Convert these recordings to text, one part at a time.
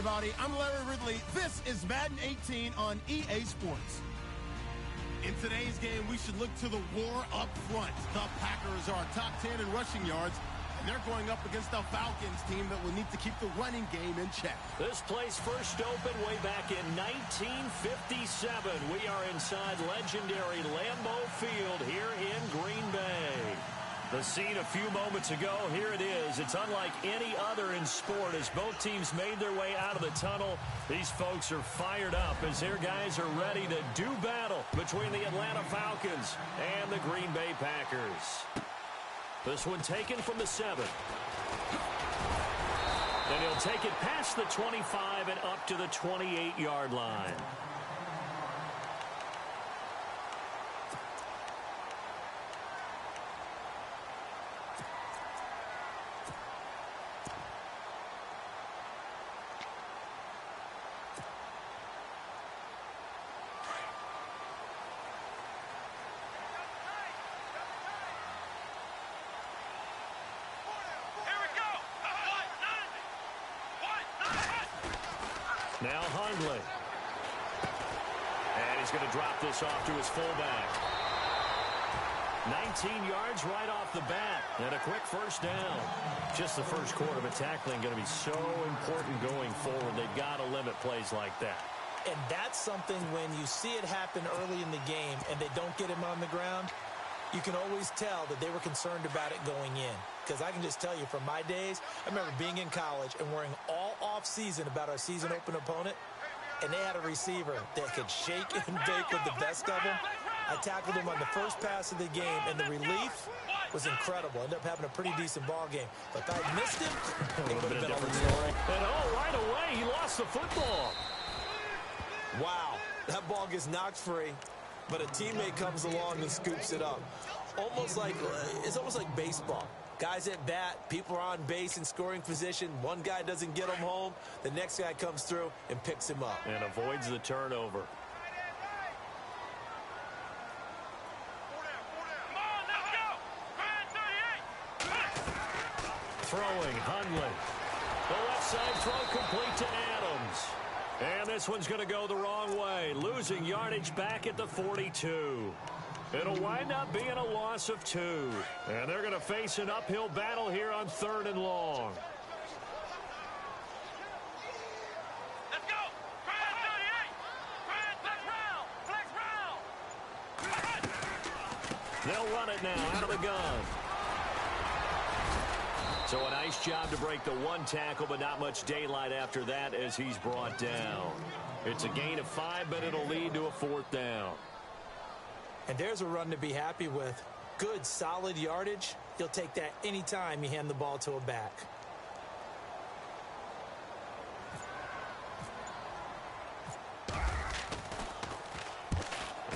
everybody. I'm Larry Ridley. This is Madden 18 on EA Sports. In today's game, we should look to the war up front. The Packers are top 10 in rushing yards, and they're going up against the Falcons team that will need to keep the running game in check. This place first opened way back in 1957. We are inside legendary Lambeau Field here in Green Bay. The scene a few moments ago, here it is. It's unlike any other in sport as both teams made their way out of the tunnel. These folks are fired up as their guys are ready to do battle between the Atlanta Falcons and the Green Bay Packers. This one taken from the 7. And he'll take it past the 25 and up to the 28-yard line. Now Hundley. And he's going to drop this off to his fullback. 19 yards right off the bat. And a quick first down. Just the first quarter, but tackling going to be so important going forward. They've got to limit plays like that. And that's something when you see it happen early in the game and they don't get him on the ground, you can always tell that they were concerned about it going in. Because I can just tell you from my days, I remember being in college and worrying all off-season about our season open opponent, and they had a receiver that could shake and bake with the best of them. I tackled him on the first pass of the game, and the relief was incredible. Ended up having a pretty decent ball game. But if I missed him, it would have been a different story. And right away, he lost the football. Wow, that ball gets knocked free, but a teammate comes along and scoops it up. It's almost like baseball. Guys at bat, people are on base in scoring position. One guy doesn't get him home. The next guy comes through and picks him up. And avoids the turnover. Throwing, Hundley. The left side throw complete to Adams. And this one's going to go the wrong way. Losing yardage back at the 42. It'll wind up being a loss of 2. And they're going to face an uphill battle here on 3rd and long. Let's go! Flag 38! Flag round! They'll run it now out of the gun. So a nice job to break the one tackle, but not much daylight after that as he's brought down. It's a gain of 5, but it'll lead to a 4th down. And there's a run to be happy with. Good, solid yardage. You'll take that anytime you hand the ball to a back.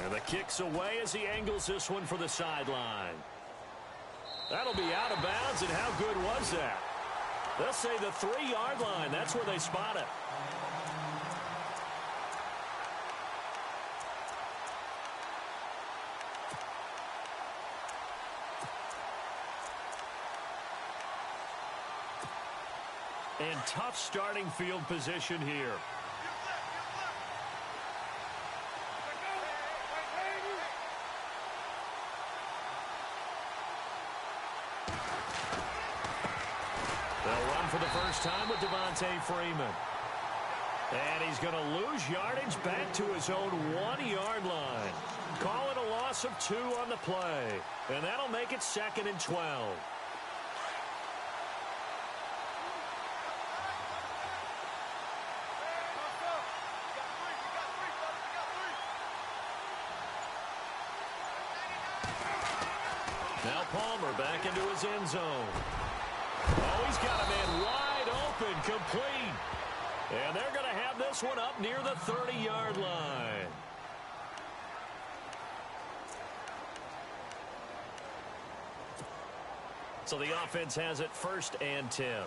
And the kick's away as he angles this one for the sideline. That'll be out of bounds, and how good was that? They'll say the 3-yard line. That's where they spot it. And tough starting field position here. They'll run for the first time with Devontae Freeman. And he's going to lose yardage back to his own 1-yard line. Call it a loss of 2 on the play. And that'll make it 2nd and 12. Now Palmer back into his end zone. Oh, he's got a man wide open, complete. And they're going to have this one up near the 30-yard line. So the offense has it 1st and 10.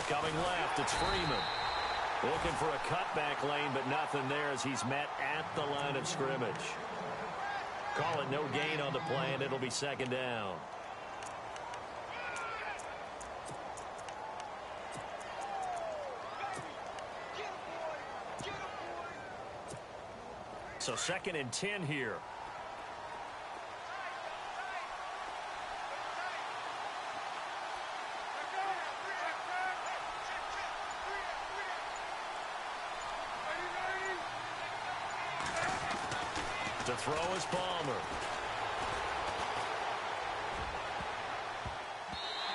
Coming left, it's Freeman. Looking for a cutback lane, but nothing there as he's met at the line of scrimmage. Call it no gain on the play, and it'll be second down. So 2nd and 10 here. To throw is Palmer.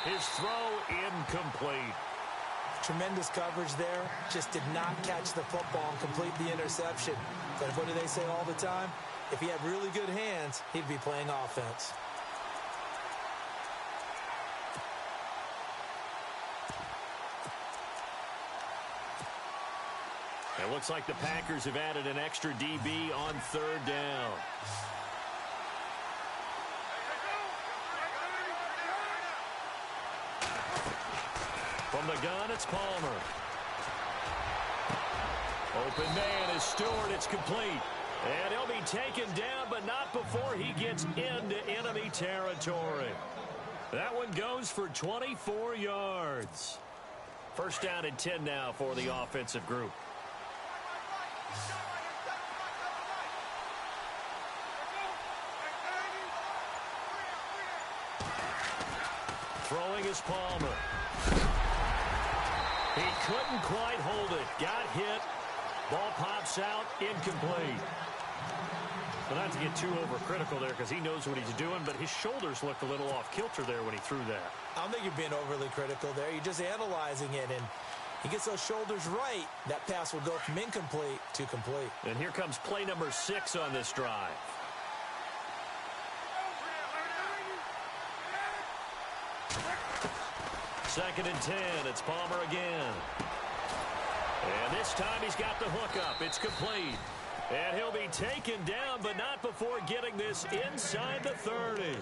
His throw incomplete. Tremendous coverage there. Just did not catch the football and complete the interception. But what do they say all the time? If he had really good hands, he'd be playing offense. It looks like the Packers have added an extra DB on 3rd down. From the gun, it's Palmer. Open man is Stewart. It's complete. And he'll be taken down, but not before he gets into enemy territory. That one goes for 24 yards. 1st down and 10 now for the offensive group. Throwing is Palmer. He couldn't quite hold it. Got hit. Ball pops out. Incomplete. Well, not to get too overcritical there because he knows what he's doing, but his shoulders looked a little off kilter there when he threw that. I don't think you're being overly critical there. You're just analyzing it, and he gets those shoulders right. That pass will go from incomplete to complete. And here comes play number 6 on this drive. Second and 10. It's Palmer again. And this time he's got the hook up. It's complete. And he'll be taken down, but not before getting this inside the 30.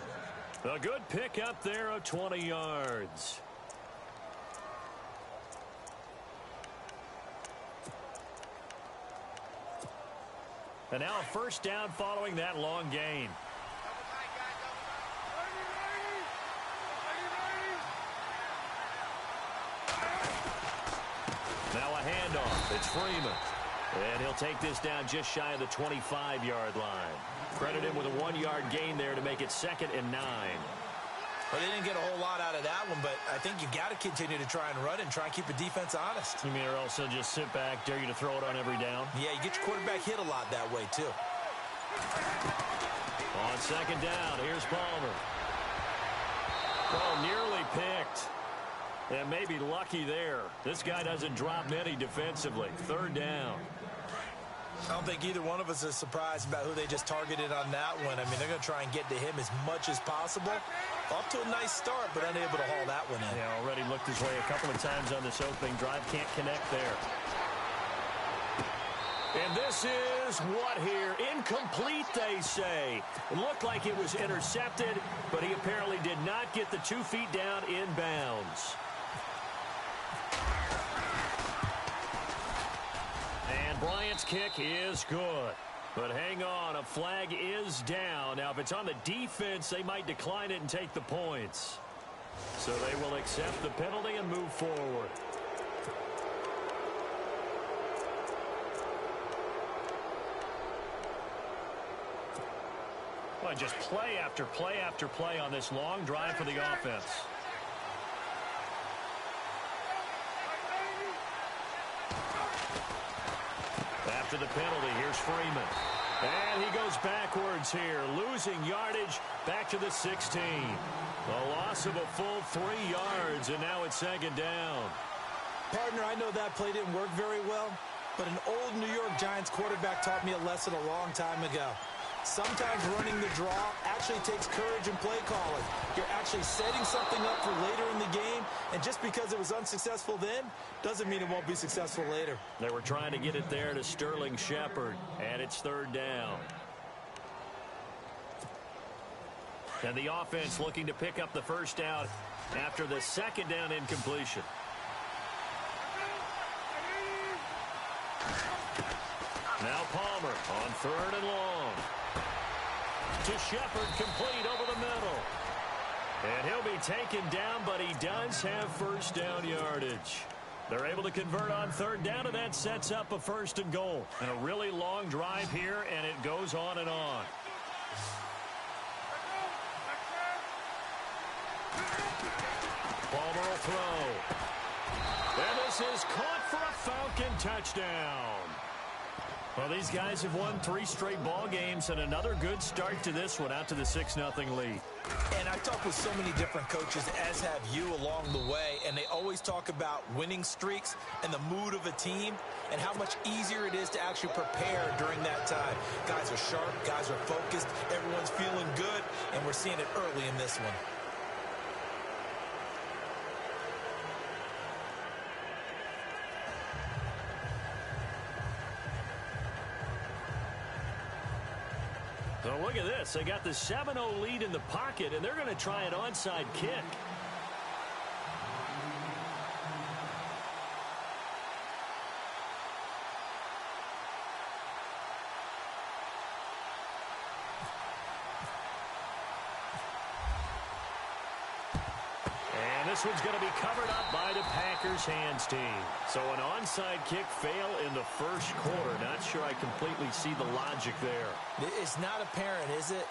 A good pickup there of 20 yards. And now a 1st down following that long gain. Now a handoff. It's Freeman. And he'll take this down just shy of the 25-yard line. Credit him with a 1-yard gain there to make it 2nd and 9. Well, they didn't get a whole lot out of that one, but I think you got to continue to try and run and try and keep the defense honest. You mean or else they'll just sit back, dare you to throw it on every down? Yeah, you get your quarterback hit a lot that way, too. On 2nd down, here's Palmer. Oh, nearly picked. And maybe lucky there. This guy doesn't drop many defensively. 3rd down. I don't think either one of us is surprised about who they just targeted on that one. I mean, they're going to try and get to him as much as possible. Off to a nice start, but unable to haul that one in. Yeah, already looked his way a couple of times on this opening drive. Can't connect there. And this is what here? Incomplete, they say. It looked like it was intercepted, but he apparently did not get the 2 feet down in bounds. And Bryant's kick is good. But hang on, a flag is down. Now, if it's on the defense, they might decline it and take the points. So they will accept the penalty and move forward. Well, just play after play after play on this long drive for the offense. After the penalty, here's Freeman. And he goes backwards here, losing yardage back to the 16. A loss of a full 3 yards, and now it's 2nd down. Partner, I know that play didn't work very well, but an old New York Giants quarterback taught me a lesson a long time ago. Sometimes running the draw actually takes courage in play calling. You're actually setting something up for later in the game, and just because it was unsuccessful then doesn't mean it won't be successful later. They were trying to get it there to Sterling Shepard, and it's 3rd down. And the offense looking to pick up the 1st down after the 2nd down incompletion. Now Palmer on 3rd and long. To Shepard, complete over the middle. And he'll be taken down, but he does have first down yardage. They're able to convert on 3rd down, and that sets up a 1st and goal. And a really long drive here, and it goes on and on. Palmer will throw. And this is caught for a Falcon touchdown. Well, these guys have won 3 straight ball games, and another good start to this one, out to the 6-0 lead. And I've talked with so many different coaches, as have you along the way, and they always talk about winning streaks and the mood of a team and how much easier it is to actually prepare during that time. Guys are sharp, guys are focused, everyone's feeling good, and we're seeing it early in this one. So look at this. They got the 7-0 lead in the pocket, and they're going to try an onside kick. And this one's going to be covered up by the Packers hands team. So an onside kick fail in the first quarter. Not sure I completely see the logic there. It's not apparent, is it?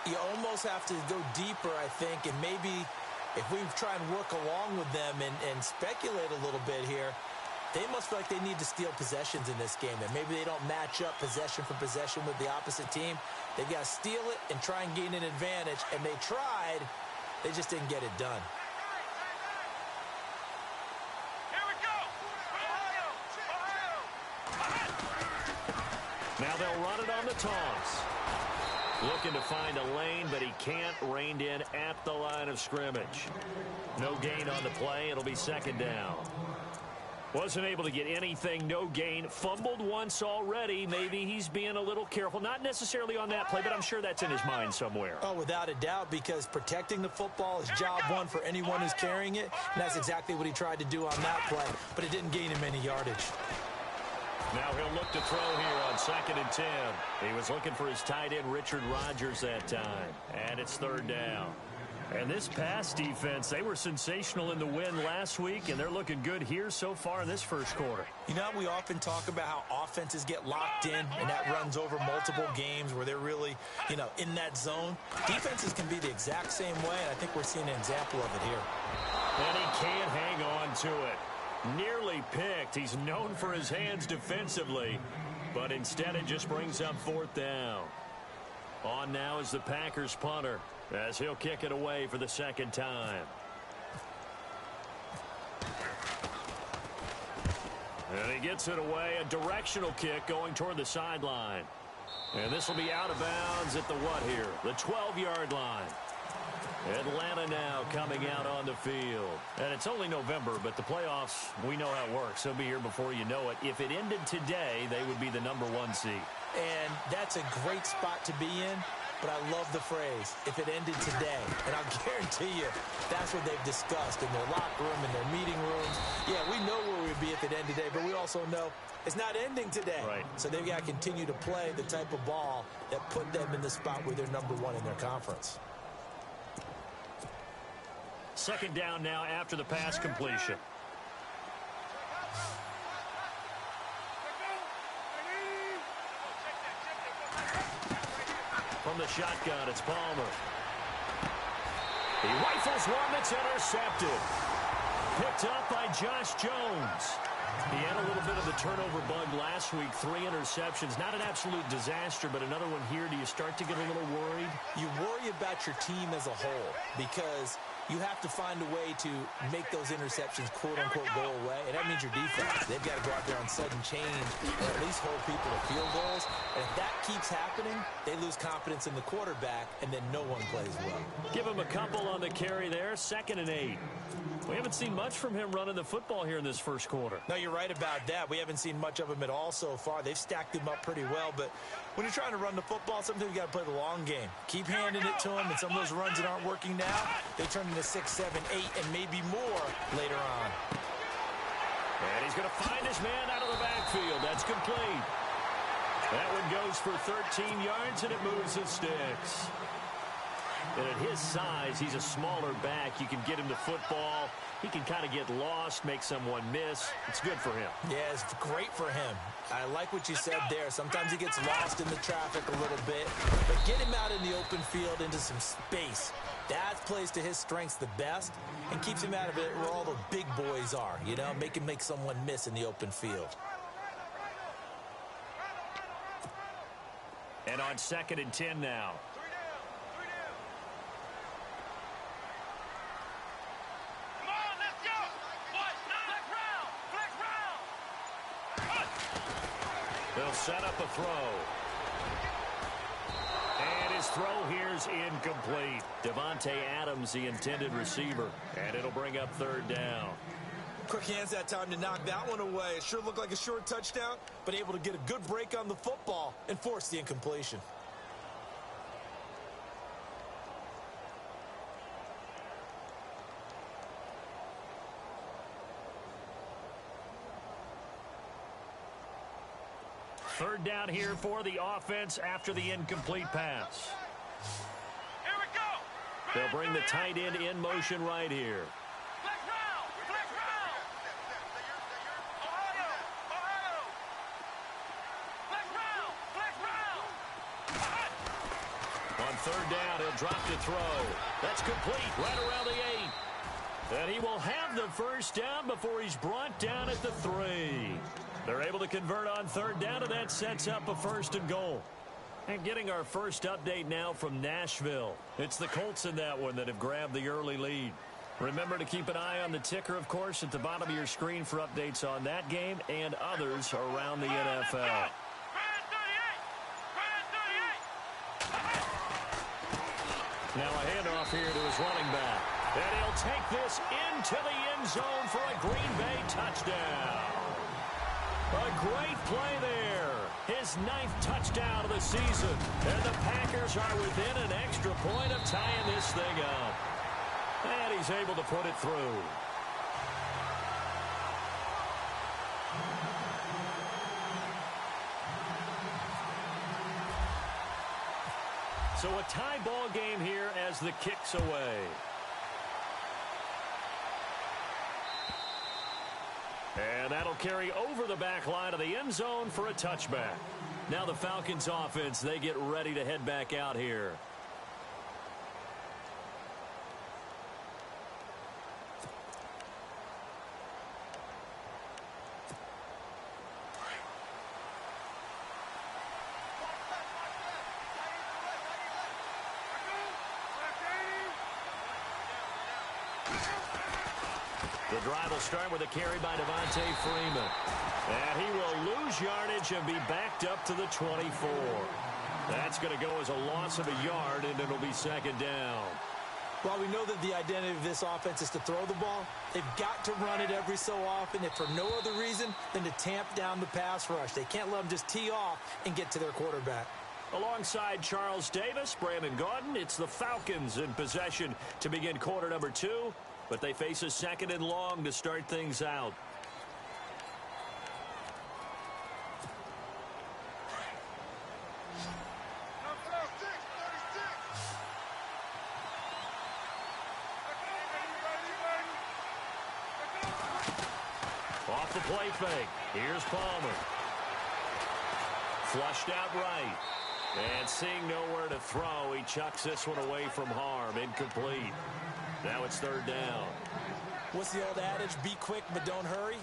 You almost have to go deeper, I think, and maybe if we try and work along with them and speculate a little bit here, they must feel like they need to steal possessions in this game, and maybe they don't match up possession for possession with the opposite team. They've got to steal it and try and gain an advantage, and they tried. They just didn't get it done. Now they'll run it on the toss. Looking to find a lane, but he can't. Reined in at the line of scrimmage. No gain on the play. It'll be 2nd down. Wasn't able to get anything. No gain. Fumbled once already. Maybe he's being a little careful. Not necessarily on that play, but I'm sure that's in his mind somewhere. Oh, without a doubt, because protecting the football is job one for anyone who's carrying it. And that's exactly what he tried to do on that play, but it didn't gain him any yardage. Now he'll look to throw here on 2nd and 10. He was looking for his tight end, Richard Rodgers, that time. And it's 3rd down. And this pass defense, they were sensational in the win last week, and they're looking good here so far in this first quarter. You know, we often talk about how offenses get locked in, and that runs over multiple games where they're really, in that zone. Defenses can be the exact same way, and I think we're seeing an example of it here. And he can't hang on to it. Nearly picked. He's known for his hands defensively, but instead it just brings up 4th down. On now is the Packers punter, as he'll kick it away for the 2nd time. And he gets it away. A directional kick going toward the sideline. And this will be out of bounds at the what here? The 12-yard line. Atlanta now coming out on the field. And it's only November, but the playoffs, we know how it works. They'll be here before you know it. If it ended today, they would be the #1 seed. And that's a great spot to be in, but I love the phrase, if it ended today. And I'll guarantee you, that's what they've discussed in their locker room, in their meeting rooms. Yeah, we know where we'd be if it ended today, but we also know it's not ending today. Right. So they've got to continue to play the type of ball that put them in the spot where they're #1 in their conference. 2nd down now after the pass completion. From the shotgun, it's Palmer. He rifles one that's intercepted. Picked up by Josh Jones. He had a little bit of the turnover bug last week. 3 interceptions. Not an absolute disaster, but another one here. Do you start to get a little worried? You worry about your team as a whole because you have to find a way to make those interceptions, quote-unquote, go away, and that means your defense. They've got to go out there on sudden change or at least hold people to field goals. And if that keeps happening, they lose confidence in the quarterback, and then no one plays well. Give him a couple on the carry there. 2nd and 8. We haven't seen much from him running the football here in this first quarter. No, you're right about that. We haven't seen much of him at all so far. They've stacked him up pretty well, but when you're trying to run the football, sometimes you got to play the long game. Keep handing it to him, and some of those runs that aren't working now, they turn into 6, 7, 8, and maybe more later on. And he's going to find his man out of the backfield. That's complete. That one goes for 13 yards, and it moves the sticks. And at his size, he's a smaller back. You can get him the football. He can kind of get lost, make someone miss. It's good for him. Yeah, it's great for him. I like what you said there. Sometimes he gets lost in the traffic a little bit. But get him out in the open field into some space. That plays to his strengths the best and keeps him out of it where all the big boys are. You know, make him make someone miss in the open field. And on 2nd and 10 now. They'll set up a throw. And his throw here's incomplete. Devontae Adams, the intended receiver. And it'll bring up 3rd down. Quick hands that time to knock that one away. It sure looked like a short touchdown, but able to get a good break on the football and force the incompletion. Third down here for the offense after the incomplete pass. Here we go. They'll bring the tight end in motion right here. Flex round. Flex round. Ohio. Ohio. Flex round. Flex round. On 3rd down, he'll drop to throw. That's complete right around the 8. And he will have the 1st down before he's brought down at the 3. They're able to convert on 3rd down, and that sets up a 1st and goal. And getting our first update now from Nashville. It's the Colts in that one that have grabbed the early lead. Remember to keep an eye on the ticker, of course, at the bottom of your screen for updates on that game and others around the NFL. Now a handoff here to his running back. And he'll take this into the end zone for a Green Bay touchdown. A great play there. His 9th touchdown of the season. And the Packers are within an extra point of tying this thing up. And he's able to put it through. So a tie ball game here as the kick's away. And that'll carry over the back line of the end zone for a touchback. Now the Falcons offense, they get ready to head back out here. The drive will start with a carry by Devontae Freeman. And he will lose yardage and be backed up to the 24. That's going to go as a loss of a yard, and it'll be 2nd down. While we know that the identity of this offense is to throw the ball, they've got to run it every so often, if for no other reason than to tamp down the pass rush. They can't let them just tee off and get to their quarterback. Alongside Charles Davis, Brandon Gaudin, it's the Falcons in possession to begin quarter number 2. But they face a 2nd and long to start things out. Off the play fake. Here's Palmer. Flushed out right. And seeing nowhere to throw, he chucks this one away from harm. Incomplete. Now it's 3rd down. What's the old adage? Be quick, but don't hurry.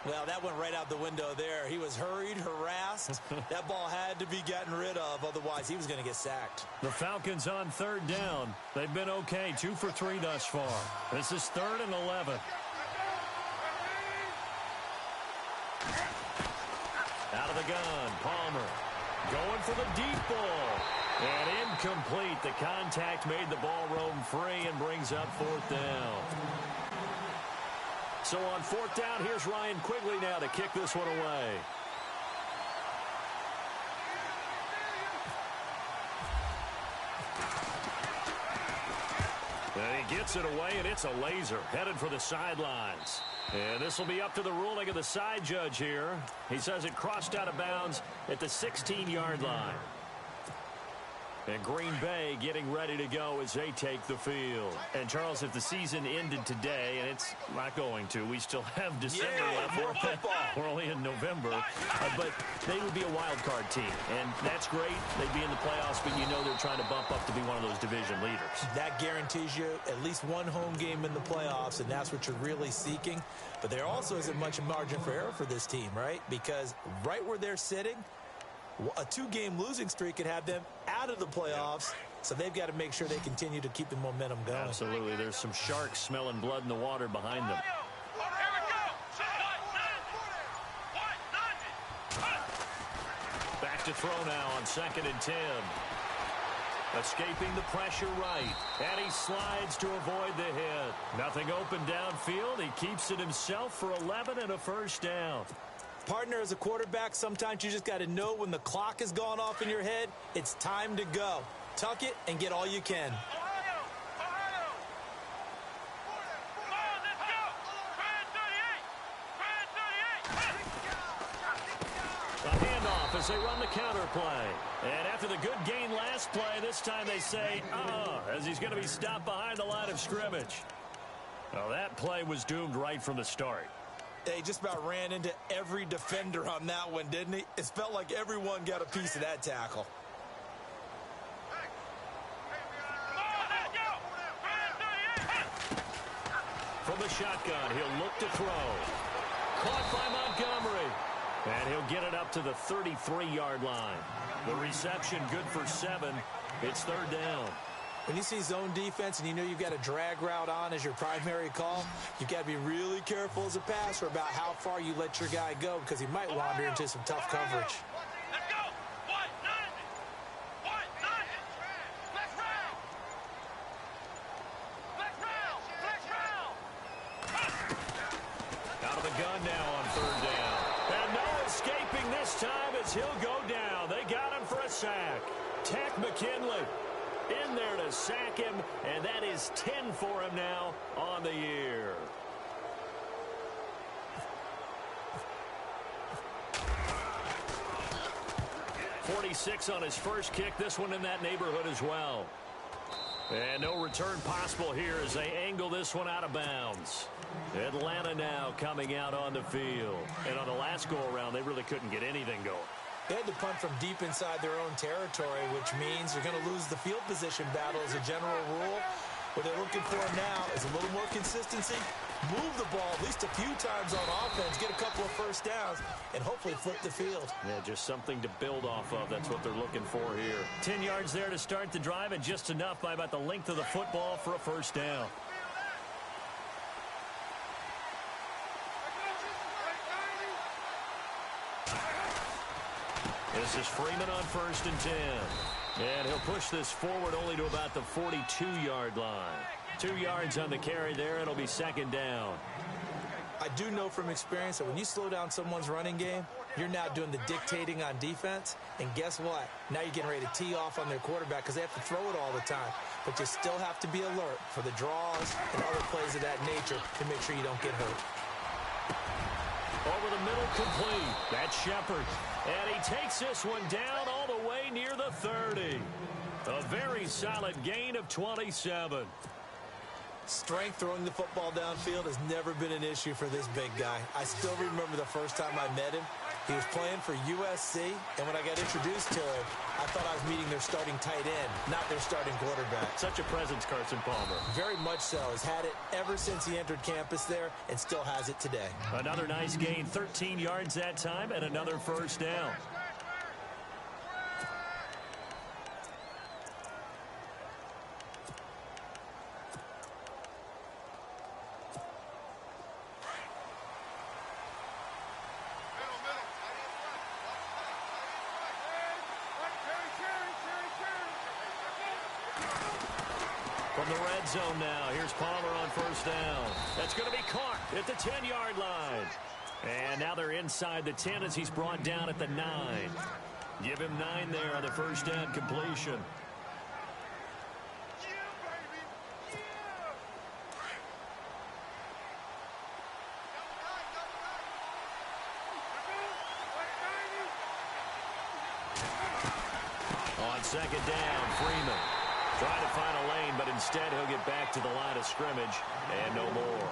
Well, that went right out the window there. He was hurried, harassed. That ball had to be gotten rid of. Otherwise, he was going to get sacked. The Falcons on 3rd down. They've been okay. 2 for 3 thus far. This is 3rd and 11. Out of the gun, Palmer. Going for the deep ball. And incomplete. The contact made the ball roam free and brings up 4th down. So on 4th down, here's Ryan Quigley now to kick this one away. And he gets it away, and it's a laser headed for the sidelines. And this will be up to the ruling of the side judge here. He says it crossed out of bounds at the 16-yard line. And Green Bay getting ready to go as they take the field. And, Charles, if the season ended today, and it's not going to, we still have December left. More football. We're only in November. But they would be a wild card team. And that's great. They'd be in the playoffs, but you know they're trying to bump up to be one of those division leaders. That guarantees you at least one home game in the playoffs, and that's what you're really seeking. But there also isn't much margin for error for this team, right? Because right where they're sitting, a 2-game losing streak could have them out of the playoffs, so they've got to make sure they continue to keep the momentum going. Absolutely. There's some sharks smelling blood in the water behind them. Back to throw now on 2nd and 10. Escaping the pressure right, and he slides to avoid the hit. Nothing open downfield. He keeps it himself for 11 and a first down. Partner, as a quarterback, sometimes you just got to know when the clock has gone off in your head, it's time to go. Tuck it and get all you can. A handoff as they run the counter play. And after the good gain last play, this time they say, as he's going to be stopped behind the line of scrimmage. Well, that play was doomed right from the start. He just about ran into every defender on that one, didn't he? It felt like everyone got a piece of that tackle. From the shotgun, he'll look to throw. Caught by Montgomery. And he'll get it up to the 33-yard line. The reception good for 7. It's 3rd down. When you see zone defense and you know you've got a drag route on as your primary call, you've got to be really careful as a passer about how far you let your guy go because he might wander into some tough coverage. Let's go! What? Nothing! What? Nothing! Let's round! Let's round! Let's round! Out of the gun now on 3rd down. And no escaping this time as he'll go down. They got him for a sack. Tack McKinley in there to sack him, and that is 10 for him now on the year. .46 on his first kick. This one in that neighborhood as well. And no return possible here as they angle this one out of bounds. Atlanta now coming out on the field. And on the last go-around, they really couldn't get anything going. They had to punt from deep inside their own territory, which means you're going to lose the field position battle as a general rule. What they're looking for now is a little more consistency, move the ball at least a few times on offense, get a couple of first downs, and hopefully flip the field. Yeah, just something to build off of. That's what they're looking for here. 10 yards there to start the drive, and just enough by about the length of the football for a first down. This is Freeman on 1st and 10. And he'll push this forward only to about the 42-yard line. 2 yards on the carry there. It'll be 2nd down. I do know from experience that when you slow down someone's running game, you're now doing the dictating on defense. And guess what? Now you're getting ready to tee off on their quarterback because they have to throw it all the time. But you still have to be alert for the draws and other plays of that nature to make sure you don't get hurt. Over the middle, complete. That's Shepard. And he takes this one down all the way near the 30. A very solid gain of 27. Strength throwing the football downfield has never been an issue for this big guy. I still remember the first time I met him. He was playing for USC, and when I got introduced to him, I thought I was meeting their starting tight end, not their starting quarterback. Such a presence, Carson Palmer. Very much so. Has had it ever since he entered campus there and still has it today. Another nice gain, 13 yards that time, and another first down. From the red zone now, here's Palmer on 1st down. That's going to be caught at the 10-yard line. And now they're inside the 10 as he's brought down at the 9. Give him 9 there on the first down completion. On second down, Freeman trying to find a lane, but instead he'll get back to the line of scrimmage and no more.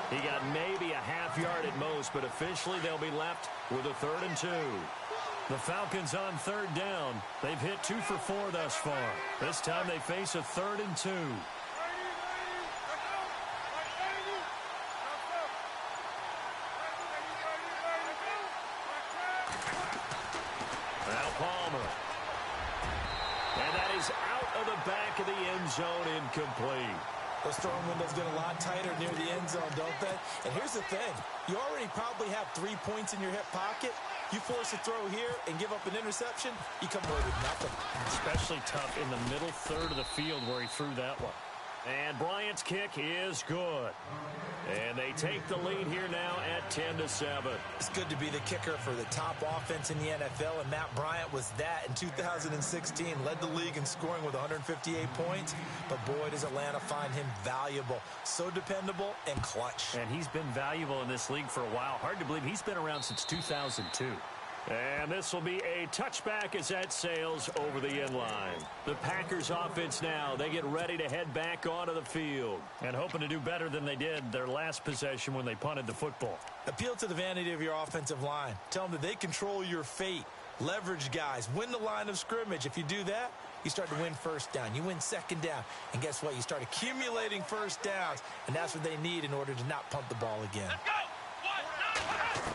He got maybe a half yard at most, but officially they'll be left with a 3rd and 2. The Falcons on 3rd down. They've hit 2 for 4 thus far. This time they face a 3rd and 2. Now Palmer. And that is out of the back of the end zone, incomplete. Those throwing windows get a lot tighter near the end zone, don't they? And here's the thing. You already probably have 3 points in your hip pocket. You force a throw here and give up an interception, you come away with nothing. Especially tough in the middle third of the field where he threw that one. And Bryant's kick is good. And they take the lead here now at 10-7. It's good to be the kicker for the top offense in the NFL, and Matt Bryant was that in 2016. Led the league in scoring with 158 points, but boy, does Atlanta find him valuable. So dependable and clutch. And he's been valuable in this league for a while. Hard to believe he's been around since 2002. And this will be a touchback as that sails over the end line. The Packers offense now, they get ready to head back onto the field. And hoping to do better than they did their last possession when they punted the football. Appeal to the vanity of your offensive line. Tell them that they control your fate. Leverage guys. Win the line of scrimmage. If you do that, you start to win first down. You win second down. And guess what? You start accumulating first downs. And that's what they need in order to not punt the ball again. Let's go. 1, 9, 1.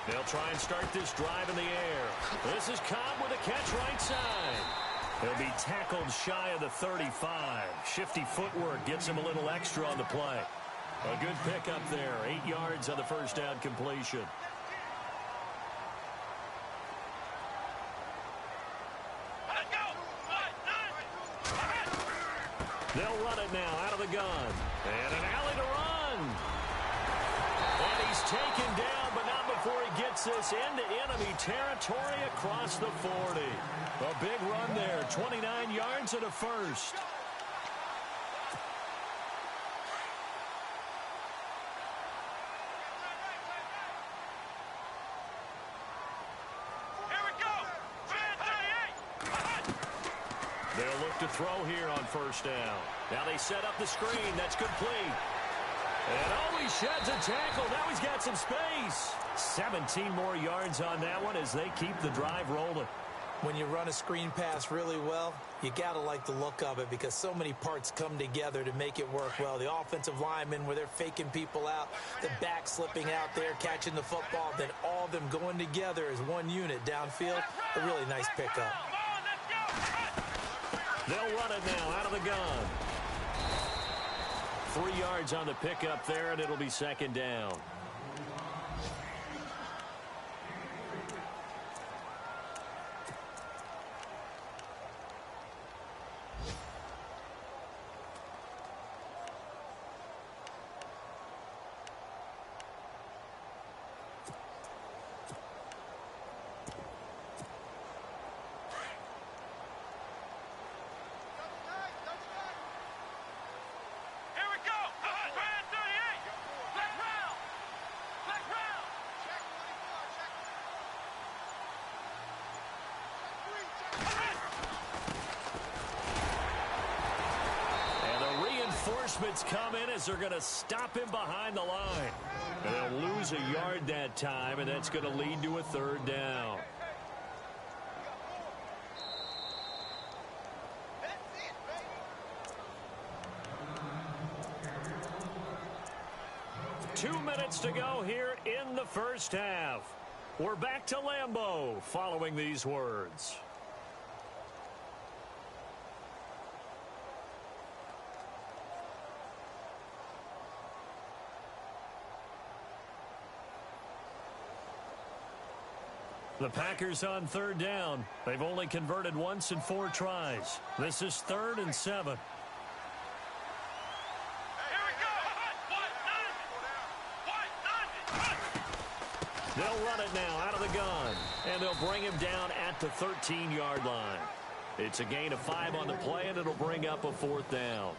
They'll try and start this drive in the air. This is Cobb with a catch right side. He'll be tackled shy of the 35. Shifty footwork gets him a little extra on the play. A good pickup there. 8 yards on the first down completion. Let's go. 1, 9, 1. They'll run it now out of the gun. And an alley to run. And he's taken down, but not before he gets this into enemy territory across the 40. A big run there, 29 yards and a first. Here we go. Man 38. They'll look to throw here on first down. Now they set up the screen. That's complete. And oh, he sheds a tackle. Now he's got some space. 17 more yards on that one as they keep the drive rolling. When you run a screen pass really well, you got to like the look of it because so many parts come together to make it work well. The offensive linemen where they're faking people out, the back slipping out there, catching the football, then all of them going together as one unit downfield. A really nice pickup. Come on, let's go. They'll run it now out of the gun. 3 yards on the pickup there, and it'll be second down. Reinforcements come in as they're going to stop him behind the line. And they'll lose a yard that time, and that's going to lead to a third down. Two minutes to go here in the first half. We're back to Lambeau following these words. The Packers on third down. They've only converted once in 4 tries. This is 3rd and 7. Here we go. 1, 9, 1. They'll run it now out of the gun. And they'll bring him down at the 13-yard line. It's a gain of 5 on the play, and it'll bring up a 4th down.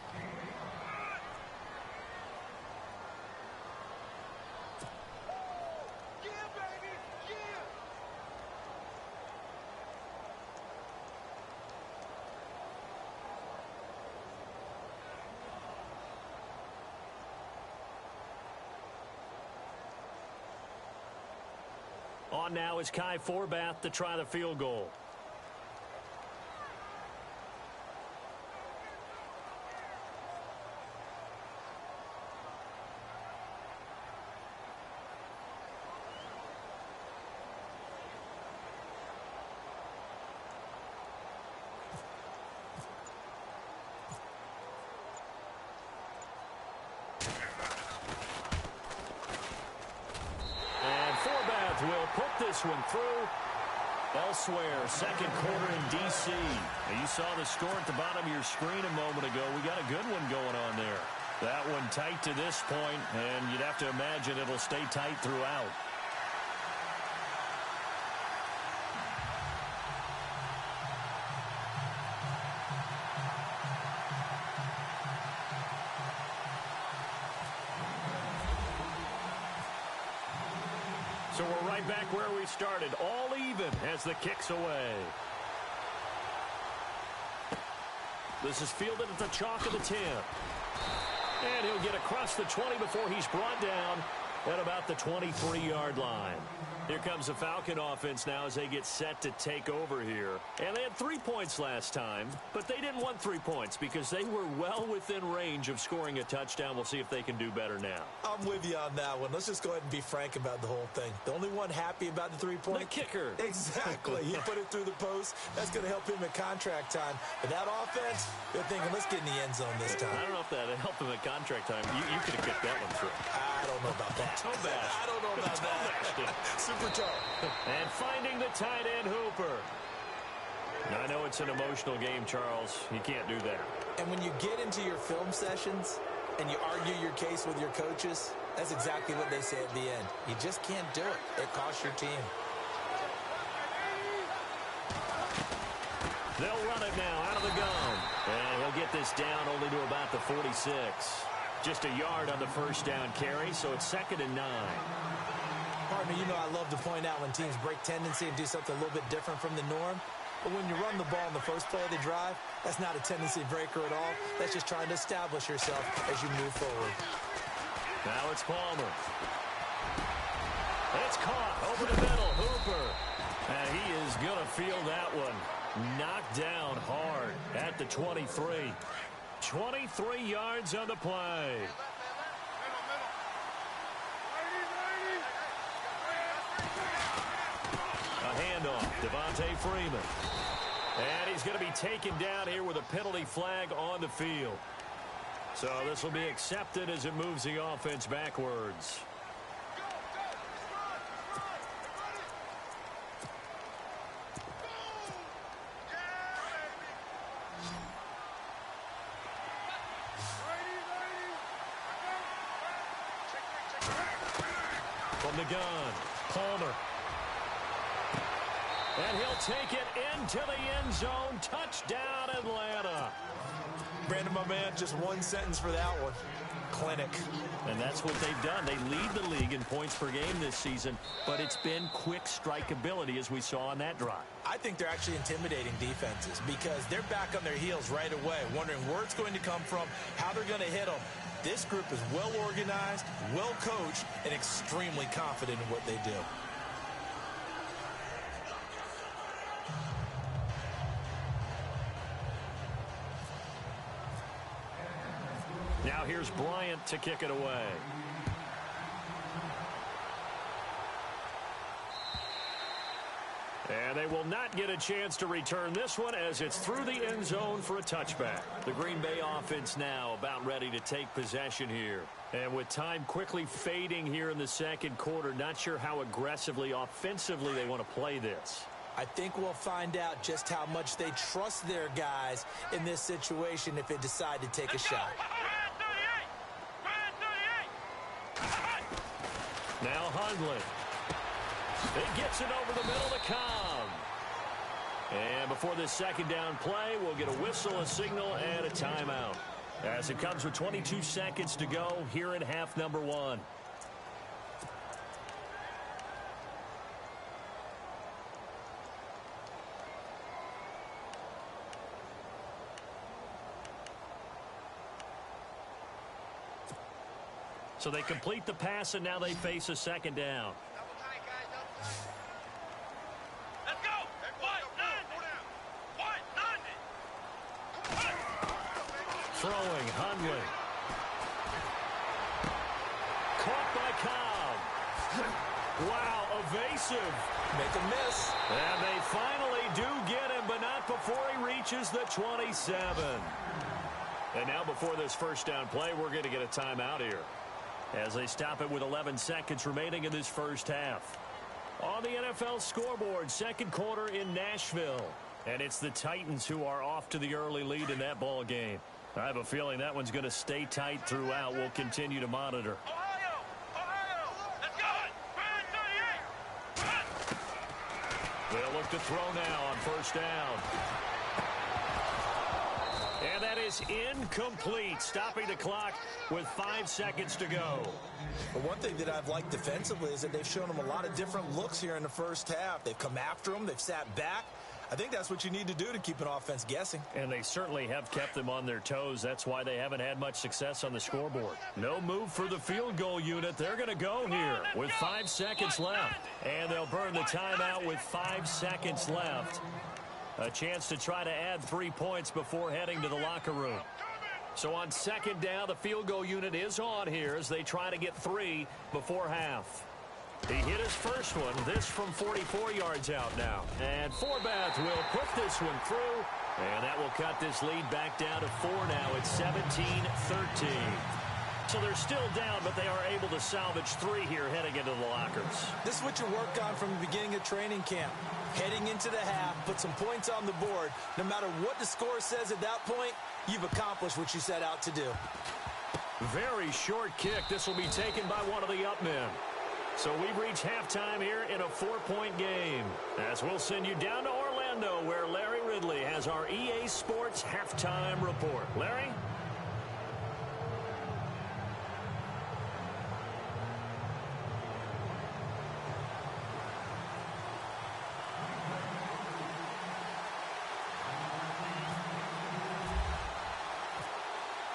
On now is Kai Forbath to try the field goal. Will put this one through. Elsewhere, second quarter in D.C. Now, you saw the score at the bottom of your screen a moment ago. We got a good one going on there. That one tight to this point, and you'd have to imagine it'll stay tight throughout. So we're right back where we started, all even as the kick's away. This is fielded at the chalk of the 10. And he'll get across the 20 before he's brought down at about the 23-yard line. Here comes the Falcon offense now as they get set to take over here. And they had 3 points last time, but they didn't want 3 points because they were well within range of scoring a touchdown. We'll see if they can do better now. I'm with you on that one. Let's just go ahead and be frank about the whole thing. The only one happy about the 3-point? The kicker. Exactly. He put it through the post. That's going to help him at contract time. But that offense, they're thinking, let's get in the end zone this time. I don't know if that helped him at contract time. You could have kicked that one through. I don't know about that. I don't know about that. Super tall. And finding the tight end, Hooper. Now, I know it's an emotional game, Charles. You can't do that. And when you get into your film sessions and you argue your case with your coaches, that's exactly what they say at the end. You just can't do it. It costs your team. They'll run it now out of the gun. And he'll get this down only to about the 46. Just a yard on the first down carry, so it's 2nd and 9. Partner, you know I love to point out when teams break tendency and do something a little bit different from the norm. But when you run the ball in the first play of the drive, that's not a tendency breaker at all. That's just trying to establish yourself as you move forward. Now it's Palmer. It's caught over the middle. Hooper. And he is going to feel that one. Knocked down hard at the 23. 23 yards on the play. A handoff, Devontae Freeman. And he's going to be taken down here with a penalty flag on the field. So this will be accepted as it moves the offense backwards. From the gun, Palmer. And he'll take it into the end zone. Touchdown, Atlanta. Brandon, my man, just one sentence for that one. Clinic. And that's what they've done. They lead the league in points per game this season, but it's been quick strikeability as we saw on that drive. I think they're actually intimidating defenses because they're back on their heels right away, wondering where it's going to come from, how they're going to hit them. This group is well organized, well coached, and extremely confident in what they do. Now here's Bryant to kick it away. And they will not get a chance to return this one as it's through the end zone for a touchback. The Green Bay offense now about ready to take possession here. And with time quickly fading here in the second quarter, not sure how aggressively, offensively they want to play this. I think we'll find out just how much they trust their guys in this situation if they decide to take a shot. Now Hundley. It gets it over the middle to Cobb. And before this second down play, we'll get a whistle, a signal, and a timeout. As it comes with 22 seconds to go here in half number 1. So they complete the pass, and now they face a second down. Throwing, Hundley. Caught by Cobb. Wow, evasive. Make a miss. And they finally do get him, but not before he reaches the 27. And now before this first down play, we're going to get a timeout here, as they stop it with 11 seconds remaining in this first half. On the NFL scoreboard, second quarter in Nashville. And it's the Titans who are off to the early lead in that ball game. I have a feeling that one's going to stay tight throughout. We'll continue to monitor. Ohio, let's go. 38. They'll look to throw now on first down. And that is incomplete, stopping the clock with 5 seconds to go. But one thing that I've liked defensively is that they've shown them a lot of different looks here in the first half. They've come after them. They've sat back. I think that's what you need to do to keep an offense guessing. And they certainly have kept them on their toes. That's why they haven't had much success on the scoreboard. No move for the field goal unit. They're going to go here with 5 seconds left. And they'll burn the timeout with 5 seconds left. A chance to try to add 3 points before heading to the locker room. So on second down, the field goal unit is on here as they try to get 3 before half. He hit his first one, this from 44 yards out now. And Forbath will put this one through, and that will cut this lead back down to 4 now. It's 17-13. So they're still down, but they are able to salvage 3 here heading into the lockers. This is what you work on from the beginning of training camp. Heading into the half, put some points on the board. No matter what the score says at that point, you've accomplished what you set out to do. Very short kick. This will be taken by one of the up men. So we've reached halftime here in a 4-point game, as we'll send you down to Orlando, where Larry Ridley has our EA Sports halftime report. Larry?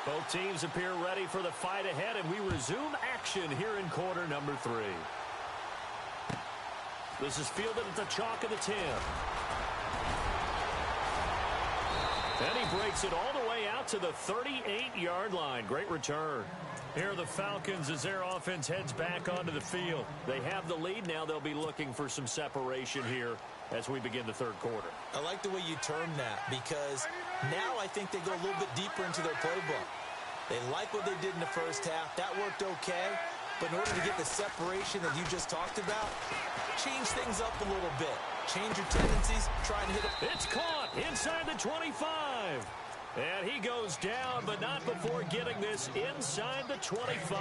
Both teams appear ready for the fight ahead, and we resume action here in quarter number 3. This is fielded at the chalk of the 10. And he breaks it all the way out to the 38-yard line. Great return. Here are the Falcons as their offense heads back onto the field. They have the lead now. They'll be looking for some separation here as we begin the third quarter. I like the way you term that, because now I think they go a little bit deeper into their playbook. They like what they did in the first half. That worked okay. But in order to get the separation that you just talked about, change things up a little bit. Change your tendencies. Try and hit it. It's caught inside the 25. And he goes down, but not before getting this inside the 25.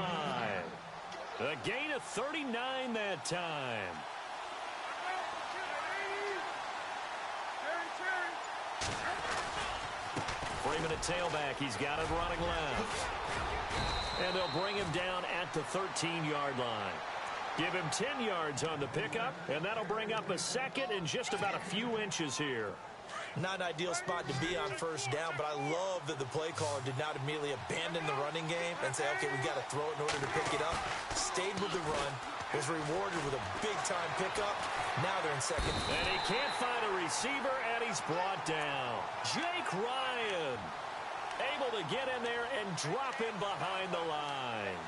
A gain of 39 that time. 3-minute tailback. He's got it running left. And they'll bring him down at the 13-yard line. Give him 10 yards on the pickup, and that'll bring up a second and just about a few inches here. Not an ideal spot to be on first down, but I love that the play caller did not immediately abandon the running game and say, okay, we got to throw it in order to pick it up. Stayed with the run, was rewarded with a big-time pickup. Now they're in second. And he can't find a receiver, and he's brought down. Jake Ryan able to get in there and drop in behind the line.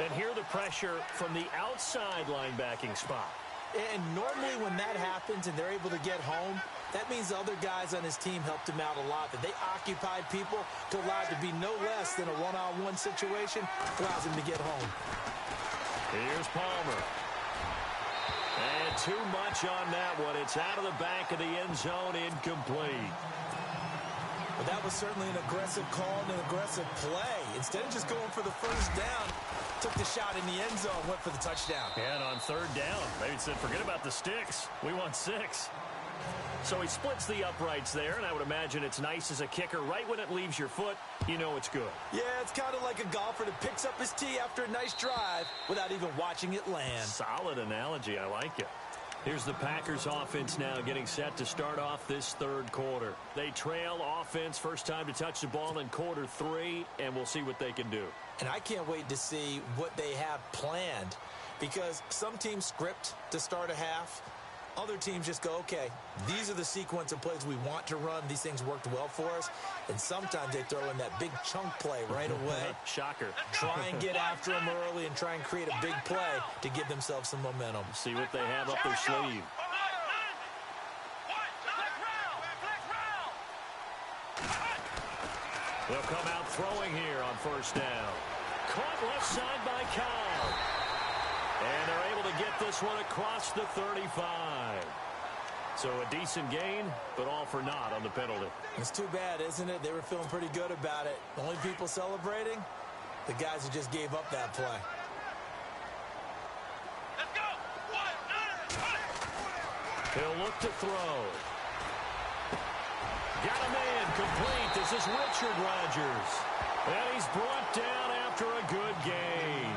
And here the pressure from the outside linebacking spot. And normally when that happens and they're able to get home, that means the other guys on his team helped him out a lot. That they occupied people to allow it to be no less than a one-on-one situation, allows him to get home. Here's Palmer. And too much on that one. It's out of the back of the end zone, incomplete. But that was certainly an aggressive call and an aggressive play. Instead of just going for the first down, took the shot in the end zone, went for the touchdown. And on third down, they said, forget about the sticks. We want 6. So he splits the uprights there, and I would imagine it's nice as a kicker. Right when it leaves your foot, you know it's good. Yeah, it's kind of like a golfer that picks up his tee after a nice drive without even watching it land. Solid analogy. I like it. Here's the Packers offense now getting set to start off this third quarter. They trail offense, first time to touch the ball in quarter 3, and we'll see what they can do. And I can't wait to see what they have planned, because some teams script to start a half. Other teams just go, okay, these are the sequence of plays we want to run. These things worked well for us. And sometimes they throw in that big chunk play right away. Shocker. Try and get after them early and try and create a big play to give themselves some momentum. See what they have up their sleeve. They'll come out throwing here on first down. Caught left side by Kyle. And they're able to get this one across the 35. So a decent gain, but all for naught on the penalty. It's too bad, isn't it? They were feeling pretty good about it. The only people celebrating, the guys who just gave up that play. Let's go. He'll look to throw. Got a man complete. This is Richard Rodgers. And he's brought down after a good gain.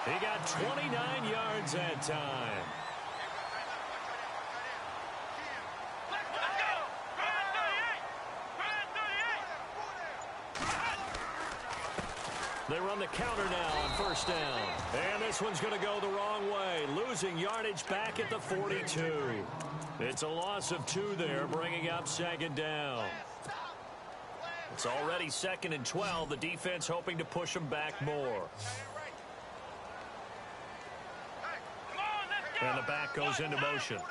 He got 29 yards that time. Let's go. Ryan 38. They run the counter now on first down. And this one's going to go the wrong way. Losing yardage back at the 42. It's a loss of 2 there, bringing up second down. It's already 2nd and 12. The defense hoping to push them back more. And the back goes into motion.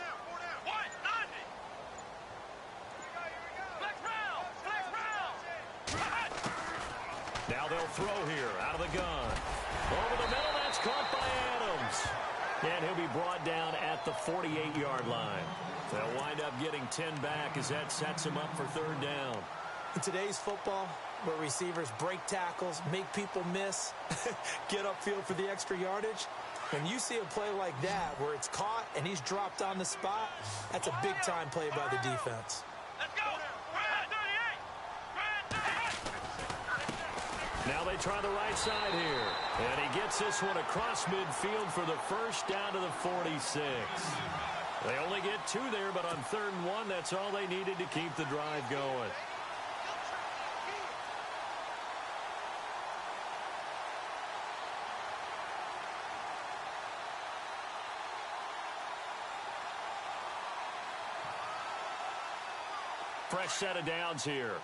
Now they'll throw here out of the gun. Over the middle, that's caught by Adams. And he'll be brought down at the 48-yard line. They'll wind up getting 10 back as that sets them up for third down. In today's football, where receivers break tackles, make people miss, get upfield for the extra yardage, when you see a play like that where it's caught and he's dropped on the spot, that's a big-time play by the defense. Let's go. Ryan 38. Now they try the right side here. And he gets this one across midfield for the first down to the 46. They only get 2 there, but on 3rd and 1, that's all they needed to keep the drive going. Fresh set of downs here.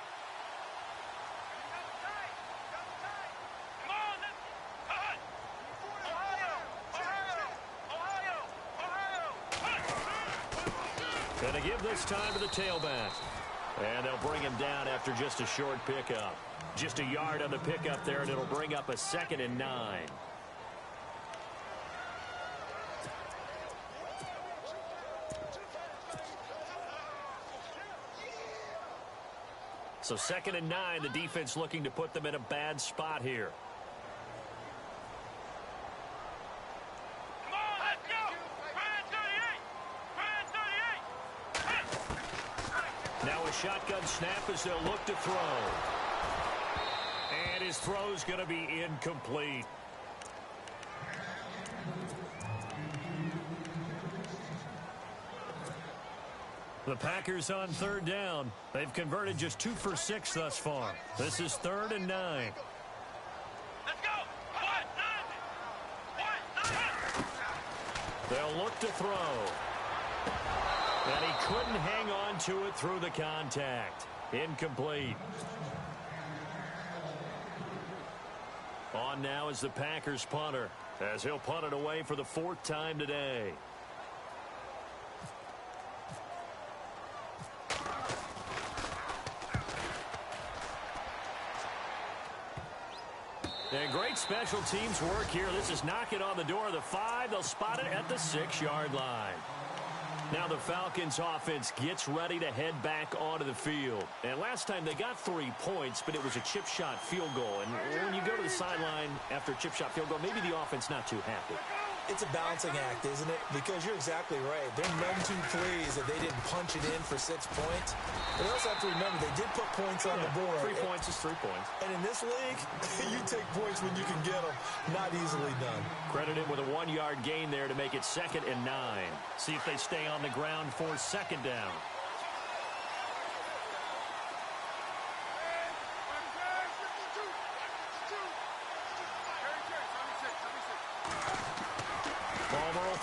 Going to give this time to the tailback. And they'll bring him down after just a short pickup. Just a yard on the pickup there, and it'll bring up a 2nd and 9. So 2nd and 9, the defense looking to put them in a bad spot here. Now a shotgun snap as they'll look to throw. And his throw's going to be incomplete. The Packers on 3rd down. They've converted just 2 for 6 thus far. This is 3rd and 9. Let's go. They'll look to throw. And he couldn't hang on to it through the contact. Incomplete. On now is the Packers punter, as he'll punt it away for the 4th time today. And great special teams work here. This is knocking on the door of the 5. They'll spot it at the 6-yard line. Now the Falcons offense gets ready to head back onto the field. And last time they got 3 points, but it was a chip shot field goal. And when you go to the sideline after a chip shot field goal, maybe the offense not too happy. It's a balancing act, isn't it? Because you're exactly right. They're none too pleased that they didn't punch it in for 6 points. But they also have to remember they did put points on the board. 3 points is 3 points. And in this league, you take points when you can get them. Not easily done. Credit him with a 1-yard gain there to make it 2nd and 9. See if they stay on the ground for 2nd down.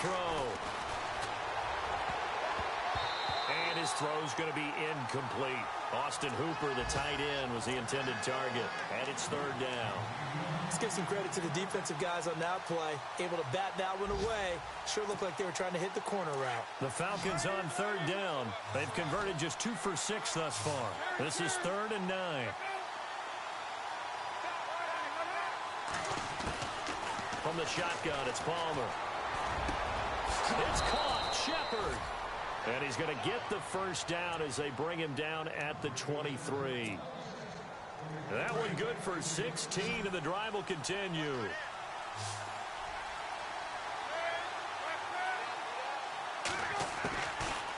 Throw. his throw is going to be incomplete. Austin Hooper, the tight end, was the intended target. And it's third down. Let's give some credit to the defensive guys on that play. Able to bat that one away. Sure looked like they were trying to hit the corner route. The Falcons on third down. They've converted just 2 for 6 thus far. This is 3rd and 9. From the shotgun, it's Palmer. It's caught. Shepard. And he's going to get the first down as they bring him down at the 23. That one good for 16, and the drive will continue.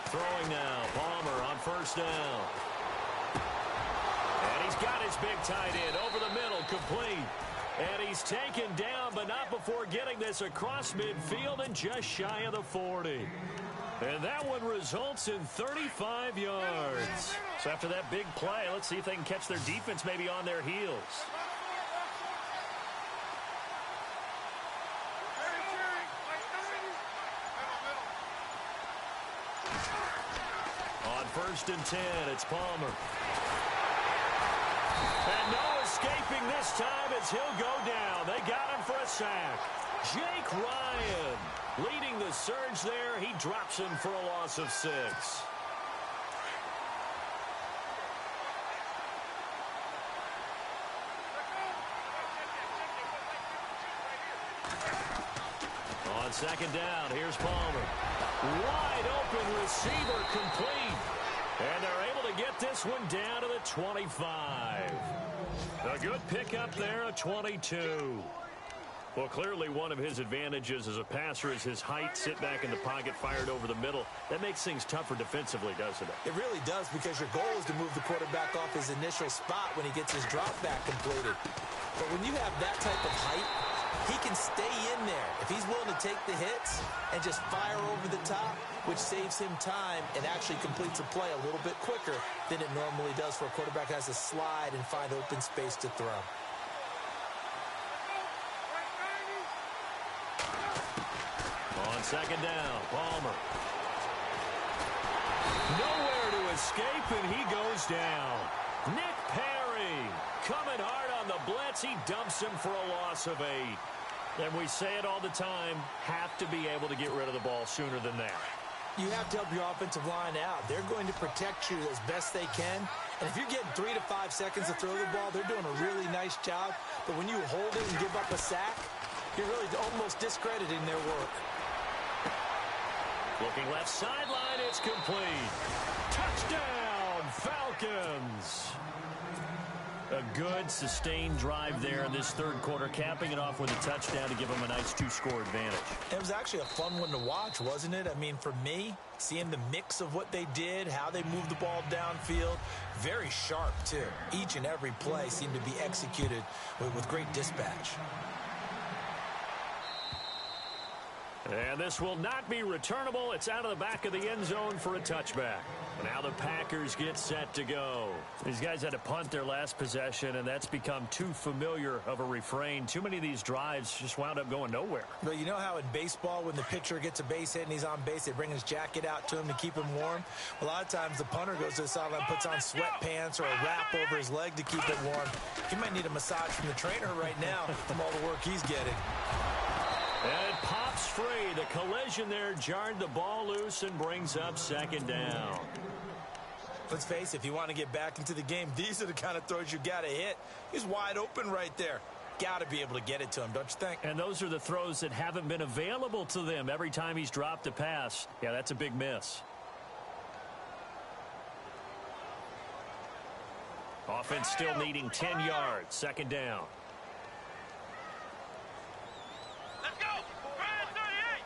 Throwing now. Palmer on first down. And he's got his big tight end over the middle, complete. And he's taken down, but not before getting this across midfield and just shy of the 40. And that one results in 35 yards. So after that big play, let's see if they can catch their defense maybe on their heels. On 1st and 10, it's Palmer. And no escaping this time as he'll go down. They got him for a sack. Jake Ryan leading the surge there. He drops him for a loss of 6. On 2nd down, here's Palmer. Wide open receiver, complete. And they're able to get this one down to the 25. A good pickup there, a 22. Well, clearly one of his advantages as a passer is his height, sit back in the pocket, fired over the middle. That makes things tougher defensively, doesn't it? It really does, because your goal is to move the quarterback off his initial spot when he gets his drop back completed. But when you have that type of height, he can stay in there if he's willing to take the hits and just fire over the top, which saves him time and actually completes a play a little bit quicker than it normally does for a quarterback who has to slide and find open space to throw. On 2nd down, Palmer. Nowhere to escape, and he goes down. Nick Perry coming hard on the blitz. He dumps him for a loss of 8. And we say it all the time, have to be able to get rid of the ball sooner than that. You have to help your offensive line out. They're going to protect you as best they can. And if you're getting 3 to 5 seconds to throw the ball, they're doing a really nice job. But when you hold it and give up a sack, you're really almost discrediting their work. Looking left sideline, it's complete. Touchdown, Falcons. A good, sustained drive there in this 3rd quarter, capping it off with a touchdown to give them a nice 2-score advantage. It was actually a fun one to watch, wasn't it? I mean, for me, seeing the mix of what they did, how they moved the ball downfield, very sharp, too. Each and every play seemed to be executed with great dispatch. And this will not be returnable. It's out of the back of the end zone for a touchback. Now the Packers get set to go. These guys had to punt their last possession, and that's become too familiar of a refrain. Too many of these drives just wound up going nowhere. But you know how in baseball, when the pitcher gets a base hit and he's on base, they bring his jacket out to him to keep him warm? A lot of times the punter goes to the sideline, puts on sweatpants or a wrap over his leg to keep it warm. He might need a massage from the trainer right now from all the work he's getting. And it pops free. The collision there jarred the ball loose and brings up 2nd down. Let's face it, if you want to get back into the game, these are the kind of throws you got to hit. He's wide open right there. Got to be able to get it to him, don't you think? And those are the throws that haven't been available to them every time he's dropped a pass. Yeah, that's a big miss. Offense still needing 10 yards. 2nd down. Let's go! Fred 38!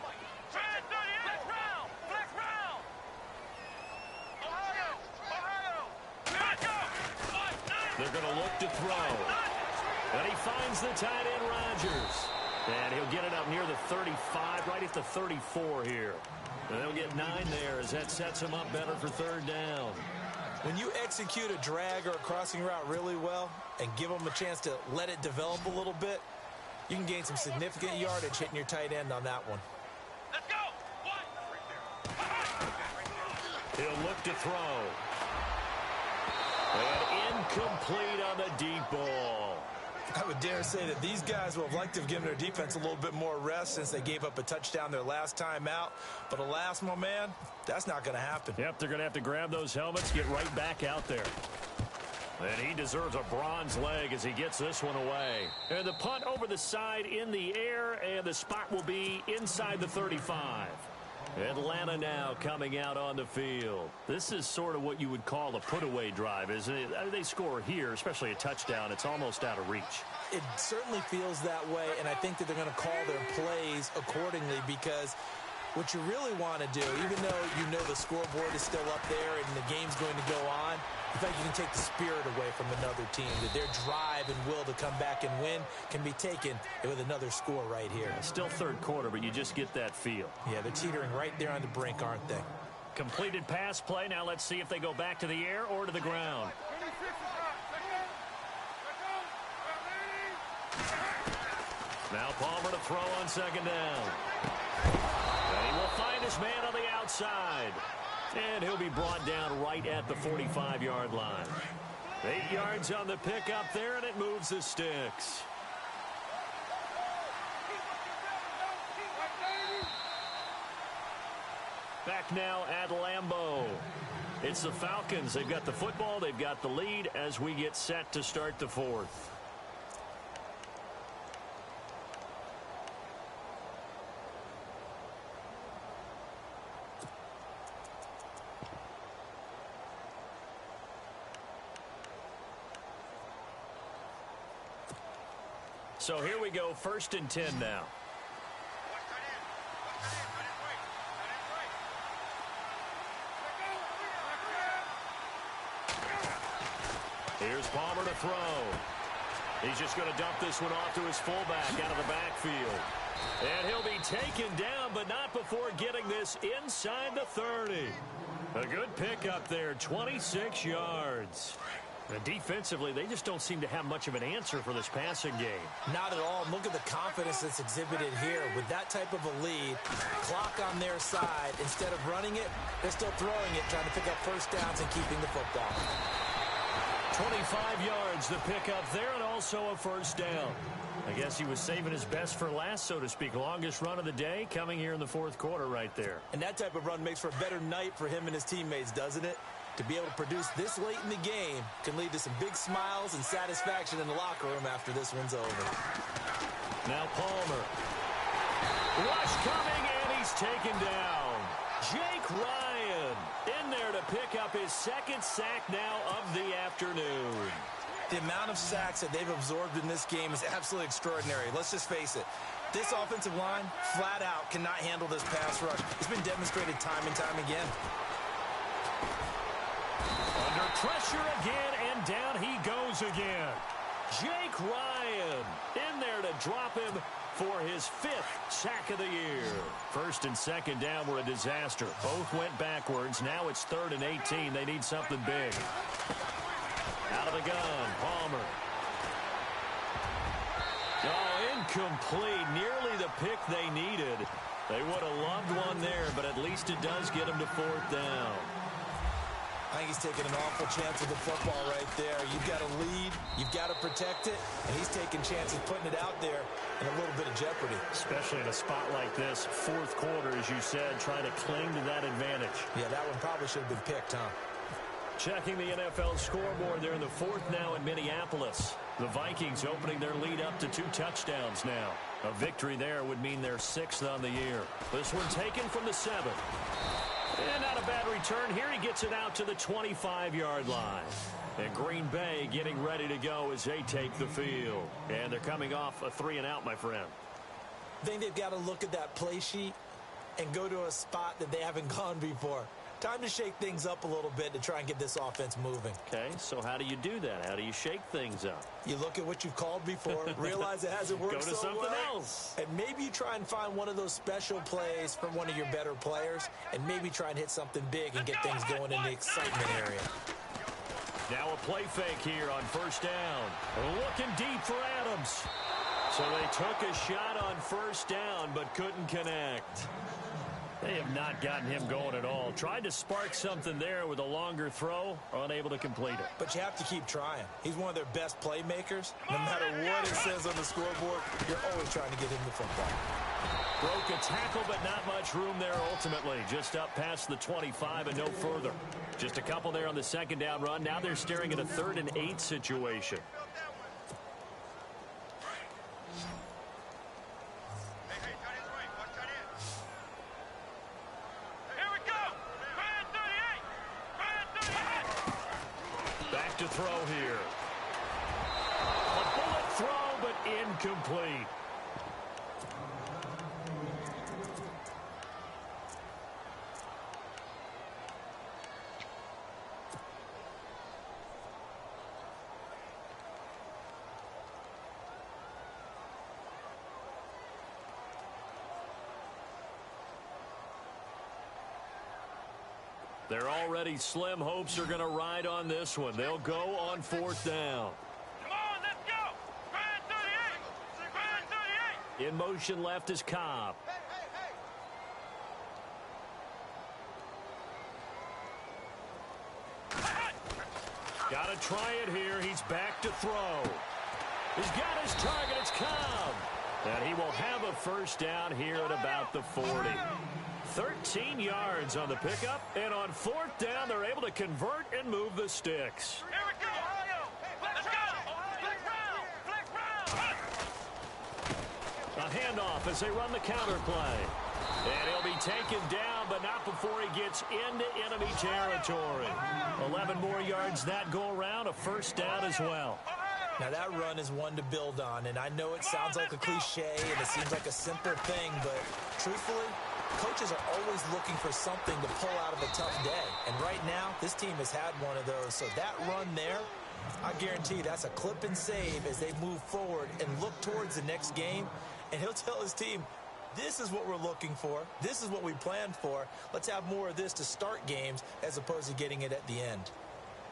Fred 38! Flex round! Flex round! Ohio! Ohio! Let's go! They're going to look to throw. And he finds the tight end, Rodgers. And he'll get it up near the 35, right at the 34 here. And they'll get 9 there as that sets him up better for 3rd down. When you execute a drag or a crossing route really well and give them a chance to let it develop a little bit, you can gain some significant yardage hitting your tight end on that one. Let's go! One! He'll look to throw. And incomplete on the deep ball. I would dare say that these guys will have liked to have given their defense a little bit more rest since they gave up a touchdown their last time out. But alas, my man, that's not going to happen. Yep, they're going to have to grab those helmets, get right back out there. And he deserves a bronze leg as he gets this one away. And the punt over the side in the air, and the spot will be inside the 35. Atlanta now coming out on the field. This is sort of what you would call a put-away drive, isn't it? They score here, especially a touchdown. It's almost out of reach. It certainly feels that way, and I think that they're going to call their plays accordingly because what you really want to do, even though you know the scoreboard is still up there and the game's going to go on, I think you can take the spirit away from another team, that their drive and will to come back and win can be taken with another score right here. Still third quarter, but you just get that feel. Yeah, they're teetering right there on the brink, aren't they? Completed pass play. Now let's see if they go back to the air or to the ground. Now Palmer to throw on second down. And he will find his man on the outside. And he'll be brought down right at the 45-yard line. 8 yards on the pickup there, and it moves the sticks. Back now at Lambeau. It's the Falcons. They've got the football. They've got the lead as we get set to start the fourth. So here we go, 1st and 10 now. Here's Palmer to throw. He's just going to dump this one off to his fullback out of the backfield. And he'll be taken down, but not before getting this inside the 30. A good pickup there, 26 yards. And defensively, they just don't seem to have much of an answer for this passing game. Not at all. Look at the confidence that's exhibited here. With that type of a lead, clock on their side, instead of running it, they're still throwing it, trying to pick up first downs and keeping the football. 25 yards, the pickup there, and also a first down. I guess he was saving his best for last, so to speak. Longest run of the day coming here in the fourth quarter right there. And that type of run makes for a better night for him and his teammates, doesn't it? To be able to produce this late in the game can lead to some big smiles and satisfaction in the locker room after this one's over. Now Palmer. Rush coming, and he's taken down. Jake Ryan in there to pick up his second sack now of the afternoon. The amount of sacks that they've absorbed in this game is absolutely extraordinary. Let's just face it. This offensive line, flat out, cannot handle this pass rush. It's been demonstrated time and time again. Under pressure again, and down he goes again. Jake Ryan in there to drop him for his 5th sack of the year. 1st and 2nd down were a disaster. Both went backwards. Now it's 3rd and 18. They need something big. Out of the gun, Palmer. Oh, incomplete. Nearly the pick they needed. They would have loved one there, but at least it does get them to 4th down. I think he's taking an awful chance with the football right there. You've got to lead, you've got to protect it, and he's taking chances putting it out there in a little bit of jeopardy. Especially in a spot like this, 4th quarter, as you said, trying to cling to that advantage. Yeah, that one probably should have been picked, huh? Checking the NFL scoreboard, they're in the 4th now in Minneapolis. The Vikings opening their lead up to 2 touchdowns now. A victory there would mean they're 6th on the year. This one taken from the 7. And not a bad return here. He gets it out to the 25-yard line. And Green Bay getting ready to go as they take the field. And they're coming off a 3-and-out, my friend. I think they've got to look at that play sheet and go to a spot that they haven't gone before. Time to shake things up a little bit to try and get this offense moving. Okay, so how do you do that? How do you shake things up? You look at what you've called before, realize it hasn't worked so well. Go to something else. And maybe you try and find one of those special plays from one of your better players, and maybe try and hit something big and get things going in the excitement area. Now a play fake here on 1st down. Looking deep for Adams. So they took a shot on 1st down, but couldn't connect. They have have not gotten him going at all. Tried to spark something there with a longer throw, unable to complete it. But you have to keep trying. He's one of their best playmakers. No matter what it says on the scoreboard, you're always trying to get him the football. Broke a tackle, but not much room there ultimately. Just up past the 25 and no further. Just a couple there on the second down run. Now they're staring at a 3rd and 8 situation. Back to throw here. A bullet throw, but incomplete. Their already slim hopes are going to ride on this one. They'll go on 4th down. Come on, let's go. Grand 38. Grand 38. In motion left is Cobb. Got to try it here. He's back to throw. He's got his target. It's Cobb. And he will have a 1st down here at about the 40. 13 yards on the pickup, and on 4th down, they're able to convert and move the sticks. Here we go. Let's go. Flex round. A handoff as they run the counter play. And he'll be taken down, but not before he gets into enemy territory. 11 more yards that go around, a 1st down as well. Now, that run is one to build on, and I know it sounds like a cliche, and it seems like a simple thing, but truthfully, coaches are always looking for something to pull out of a tough day. And right now, this team has had one of those. So that run there, I guarantee that's a clip and save as they move forward and look towards the next game. And he'll tell his team, this is what we're looking for. This is what we planned for. Let's have more of this to start games as opposed to getting it at the end.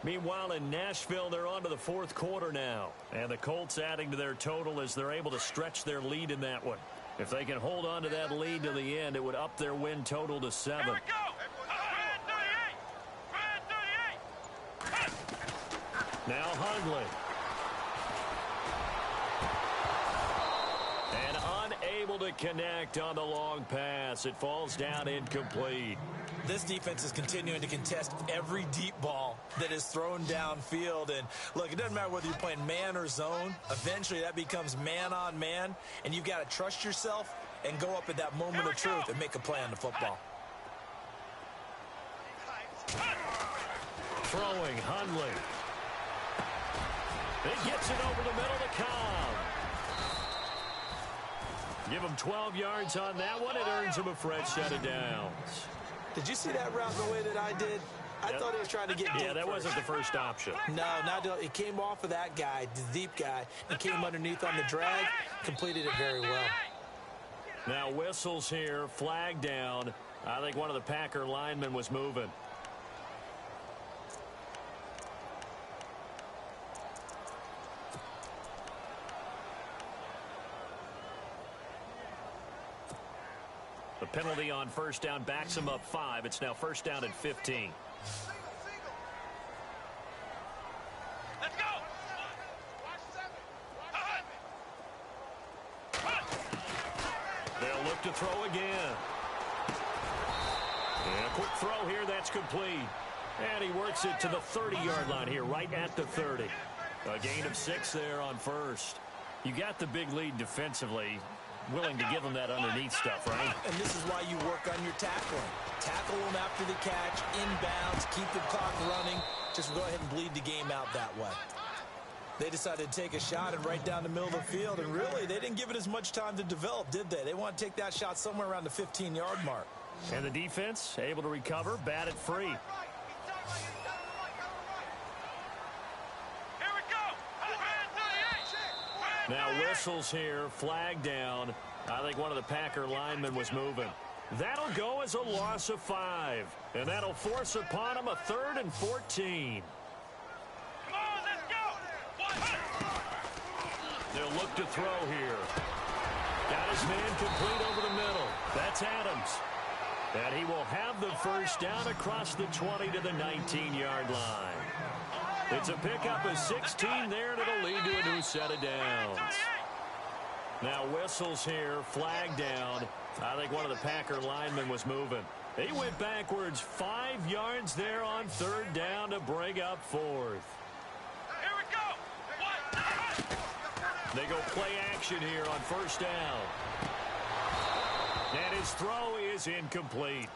Meanwhile, in Nashville, they're on to the 4th quarter now. And the Colts adding to their total as they're able to stretch their lead in that one. If they can hold on to that lead to the end, it would up their win total to 7. Here we go. Grand 38. Now Hundley. And unable to connect on the long pass. It falls down incomplete. This defense is continuing to contest every deep ball that is thrown downfield. And, look, it doesn't matter whether you're playing man or zone. Eventually, that becomes man-on-man, and you've got to trust yourself and go up at that moment of truth and make a play on the football. Throwing, Hundley. He gets it over the middle to Cobb. Give him 12 yards on that one. It earns him a fresh set of downs. Did you see that route the way that I did? I thought he was trying to get deep. Yeah, that wasn't the first option. No, it came off of that guy, the deep guy. He came underneath on the drag, completed it very well. Now whistles here, flag down. I think one of the Packer linemen was moving. The penalty on 1st down backs him up 5. It's now 1st down and 15. Let's go. They'll look to throw again. And a quick throw here, that's complete. And he works it to the 30-yard line here, right at the 30. A gain of 6 there on 1st. You got the big lead defensively. Willing to give them that underneath stuff, right? And this is why you work on your tackling. Tackle them after the catch, inbounds, keep the clock running. Just go ahead and bleed the game out that way. They decided to take a shot and right down the middle of the field, and really, they didn't give it as much time to develop, did they? They want to take that shot somewhere around the 15-yard mark. And the defense able to recover, bat it free. Now whistles here, flag down. I think one of the Packer linemen was moving. That'll go as a loss of 5. And that'll force upon him a 3rd and 14. Come on, let's go. They'll look to throw here. Got his man complete over the middle. That's Adams. And he will have the first down across the 20 to the 19-yard line. It's a pickup of 16 there, and it'll lead to a new set of downs. Now whistles here, flag down. I think one of the Packer linemen was moving. He went backwards 5 yards there on third down to bring up fourth. Here we go. They go play action here on first down. And his throw is incomplete.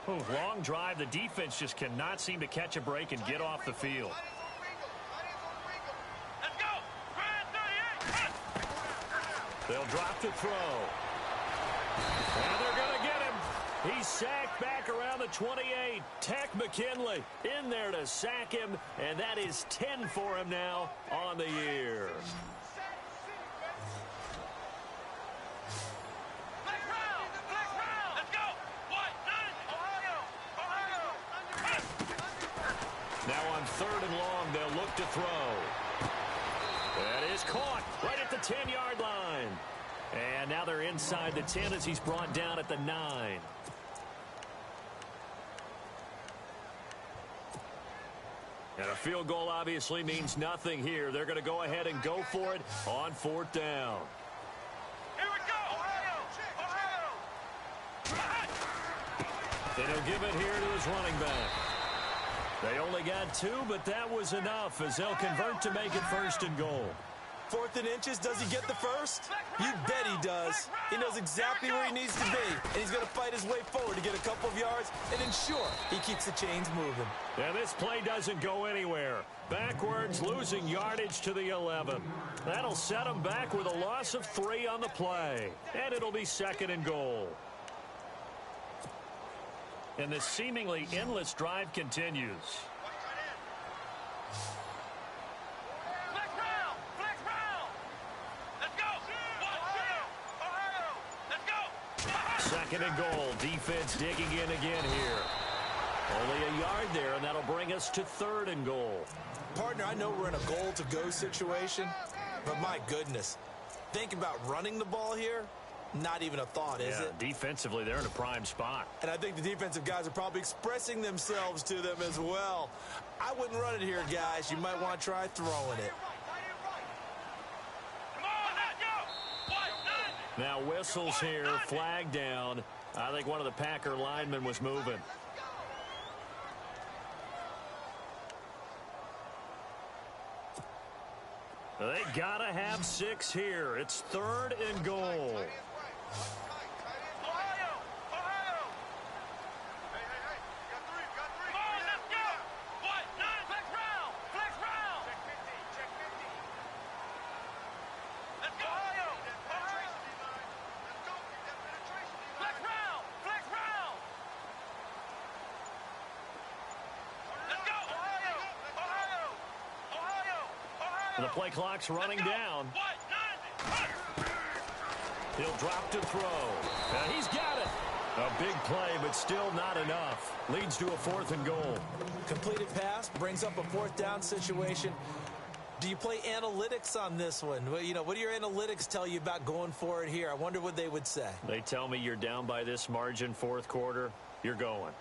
Long drive. The defense just cannot seem to catch a break and get off the field. Let's go. They'll drop the throw. And they're going to get him. He's sacked back around the 28. Tech McKinley in there to sack him, and that is 10 for him now on the year. Now on third and long, they'll look to throw. That is caught right at the 10-yard line. And now they're inside the 10 as he's brought down at the 9. And a field goal obviously means nothing here. They're going to go ahead and go for it on fourth down. Here we go. And he'll give it here to his running back. They only got 2, but that was enough as they'll convert to make it first and goal. 4th and inches, does he get the first? You bet he does. He knows exactly where he needs to be, and he's going to fight his way forward to get a couple of yards and ensure he keeps the chains moving. And this play doesn't go anywhere. Backwards, losing yardage to the 11. That'll set him back with a loss of 3 on the play, and it'll be second and goal. And this seemingly endless drive continues. Second and goal. Defense digging in again here. Only a yard there, and that'll bring us to third and goal. Partner, I know we're in a goal-to-go situation, but my goodness. Think about running the ball here. Not even a thought, is it? Defensively, they're in a prime spot. And I think the defensive guys are probably expressing themselves to them as well. I wouldn't run it here, guys. You might want to try throwing it. Now whistles here, flag down. I think one of the Packer linemen was moving. They gotta have 6 here. It's third and goal. The play clock's running down. He'll drop to throw. Now he's got it. A big play, but still not enough. Leads to a 4th and goal. Completed pass brings up a 4th down situation. Do you play analytics on this one? Well, you know, what do your analytics tell you about going for it here? I wonder what they would say. They tell me you're down by this margin 4th quarter, you're going.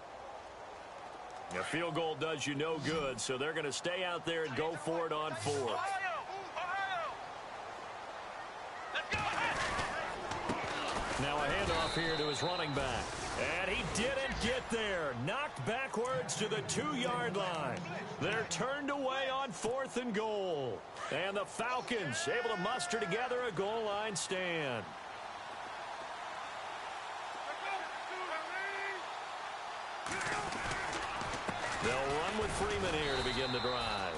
A field goal does you no good, so they're going to stay out there and go for it on 4th. Now a handoff here to his running back. And he didn't get there. Knocked backwards to the 2-yard line. They're turned away on 4th and goal. And the Falcons able to muster together a goal line stand. They'll run with Freeman here to begin the drive.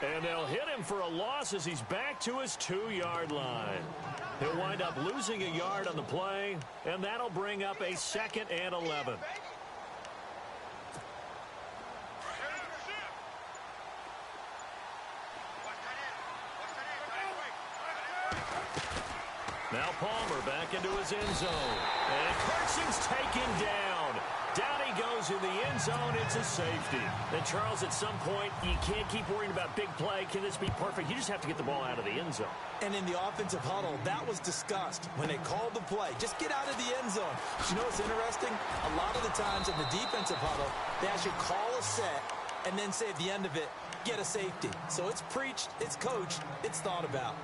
And they'll hit him for a loss as he's back to his 2-yard line. He'll wind up losing a yard on the play, and that'll bring up a 2nd and 11. Now Palmer back into his end zone. And Carson's taken down. Down he goes in the end zone. It's a safety. And, Charles, at some point, you can't keep worrying about big play. Can this be perfect? You just have to get the ball out of the end zone. And in the offensive huddle, that was discussed when they called the play. Just get out of the end zone. But you know what's interesting? A lot of the times in the defensive huddle, they actually call a set and then say at the end of it, get a safety. So it's preached, it's coached, it's thought about.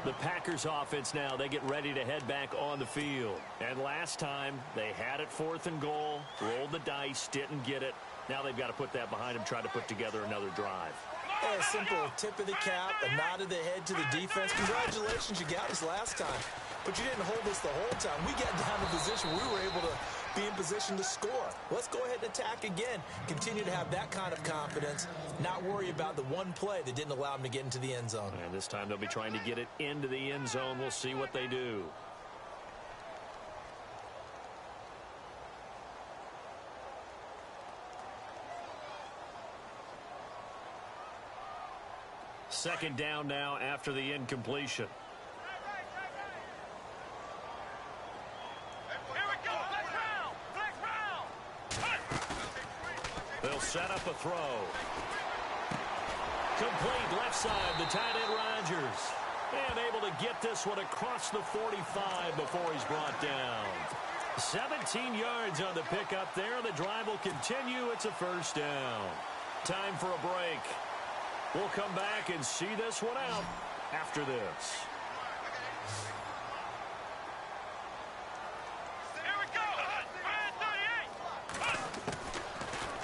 The Packers offense now, they get ready to head back on the field. And last time, they had it 4th and goal, rolled the dice, didn't get it. Now they've got to put that behind them, try to put together another drive. Yeah, a simple tip of the cap, a nod of the head to the defense. Congratulations, you got us last time. But you didn't hold us the whole time. We got down to position we were able to be in position to score. Let's go ahead and attack again. Continue to have that kind of confidence, not worry about the one play that didn't allow them to get into the end zone. And this time they'll be trying to get it into the end zone. We'll see what they do. Second down now after the incompletion. They'll set up a throw. Complete left side, the tight end Rodgers. And able to get this one across the 45 before he's brought down. 17 yards on the pickup there. The drive will continue. It's a first down. Time for a break. We'll come back and see this one out after this.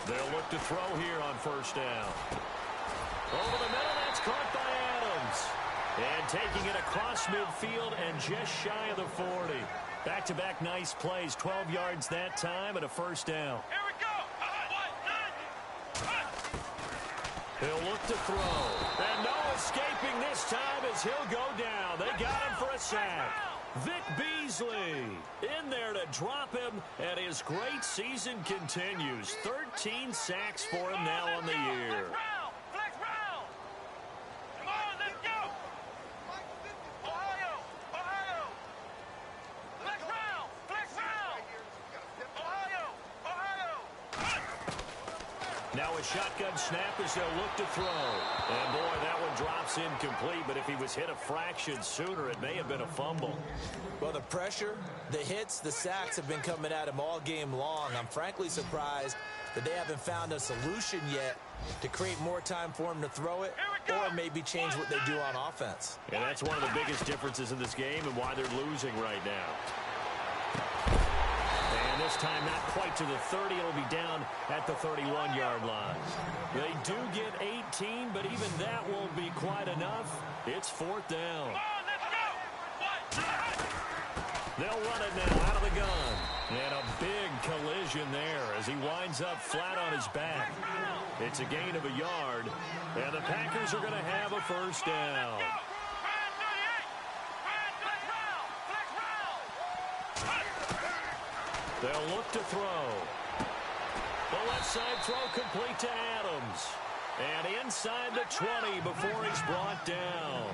They'll look to throw here on first down. Over the middle, that's caught by Adams. And taking it across midfield and just shy of the 40. Back-to-back nice plays, 12 yards that time and a first down. Here we go. He'll look to throw. And no escaping this time as he'll go down. They got him for a sack. Vic Beasley in there to drop him, and his great season continues. 13 sacks for him now on the year. Flex round. Come on, let's go. Ohio. Flex round. Ohio. Now a shotgun snap as they'll look to throw. And boy, that one drops incomplete, but if he was hit a fraction sooner, it may have been a fumble. Well, the pressure, the hits, the sacks have been coming at him all game long. I'm frankly surprised that they haven't found a solution yet to create more time for him to throw it or maybe change what they do on offense. And that's one of the biggest differences in this game and why they're losing right now. And this time not quite to the 30. It'll be down at the 31-yard line. They do get 18, but even that won't be quite enough. It's 4th down. They'll run it now out of the gun. And a big collision there as he winds up flat on his back. It's a gain of a yard, and the Packers are going to have a first down. They'll look to throw. The left side throw complete to Adams. And inside the 20 before he's brought down.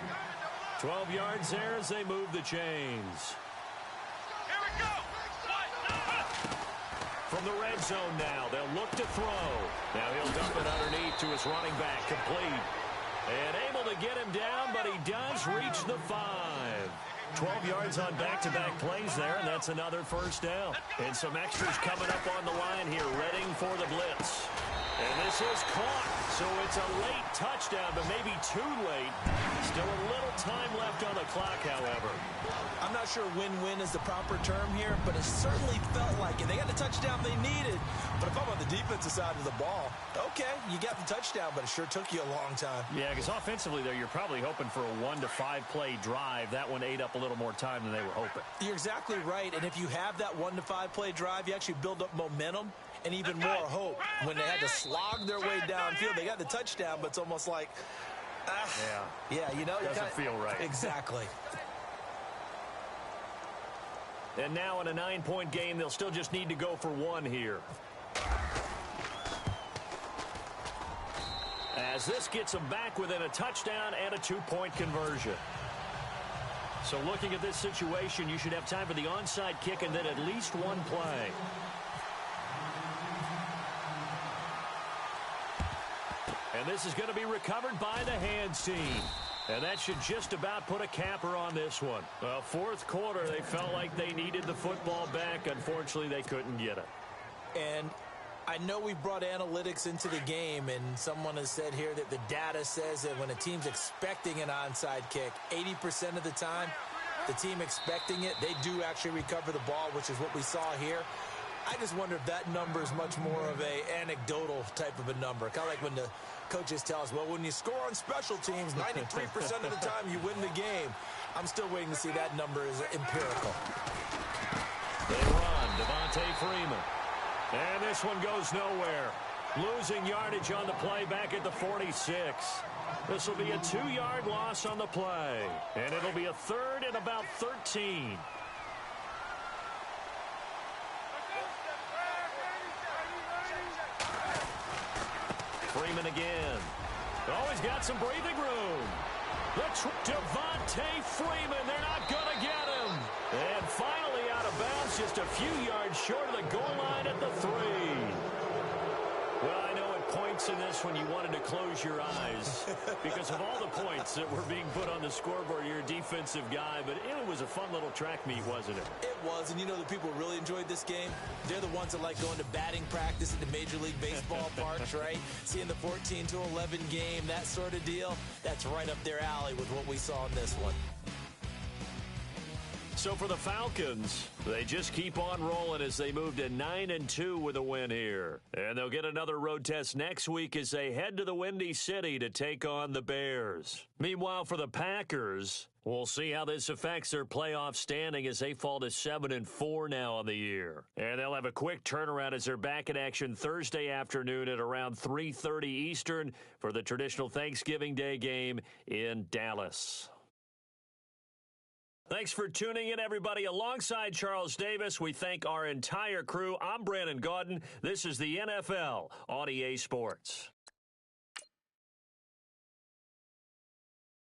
12 yards there as they move the chains. Here we go. From the red zone now, they'll look to throw. Now he'll dump it underneath to his running back, complete. And able to get him down, but he does reach the 5. 12 yards on back-to-back plays there, and that's another first down. And some extras coming up on the line here, readying for the blitz. And this is caught, so it's a late touchdown, but maybe too late. Still a little time left on the clock, however. I'm not sure win-win is the proper term here, but it certainly felt like it. They got the touchdown they needed. But if I'm on the defensive side of the ball, okay, you got the touchdown, but it sure took you a long time. Yeah, because offensively there, you're probably hoping for a 1 to 5 play drive. That one ate up a little more time than they were hoping. You're exactly right, and if you have that 1 to 5 play drive, you actually build up momentum and even more hope. When they had to slog their way downfield, they got the touchdown, but it's almost like, yeah, you know, doesn't feel right. Exactly. And now in a 9-point game, they'll still just need to go for 1 here. As this gets them back within a touchdown and a 2-point conversion. So looking at this situation, you should have time for the onside kick and then at least 1 play. And this is going to be recovered by the hands team. And that should just about put a capper on this one. Well, fourth quarter, they felt like they needed the football back. Unfortunately, they couldn't get it. And I know we brought analytics into the game, and someone has said here that the data says that when a team's expecting an onside kick, 80% of the time, the team expecting it, they do actually recover the ball, which is what we saw here. I just wonder if that number is much more of a anecdotal type of a number. Kind of like when the coaches tell us, well, when you score on special teams, 93% of the time you win the game. I'm still waiting to see that number is empirical. They run, Devontae Freeman. And this one goes nowhere. Losing yardage on the play back at the 46. This will be a 2-yard loss on the play. And it'll be a third and about 13. Freeman again. Oh, he's got some breathing room. Devontae Freeman, they're not going to get him. And finally out of bounds, just a few yards short of the goal line at the 3. Well, I know at points in this when you wanted to close your eyes because of all the points that were being put on the scoreboard. You're a defensive guy, but it was a fun little track meet, wasn't it? It was, and you know the people who really enjoyed this game? They're the ones that like going to batting practice at the Major League Baseball parks, right? Seeing the 14-11 game, that sort of deal. That's right up their alley with what we saw in this one. So for the Falcons, they just keep on rolling as they move to 9-2 with a win here. And they'll get another road test next week as they head to the Windy City to take on the Bears. Meanwhile, for the Packers, we'll see how this affects their playoff standing as they fall to 7-4 now on the year. And they'll have a quick turnaround as they're back in action Thursday afternoon at around 3:30 Eastern for the traditional Thanksgiving Day game in Dallas. Thanks for tuning in, everybody. Alongside Charles Davis, we thank our entire crew. I'm Brandon Gaudin. This is the NFL on EA Sports.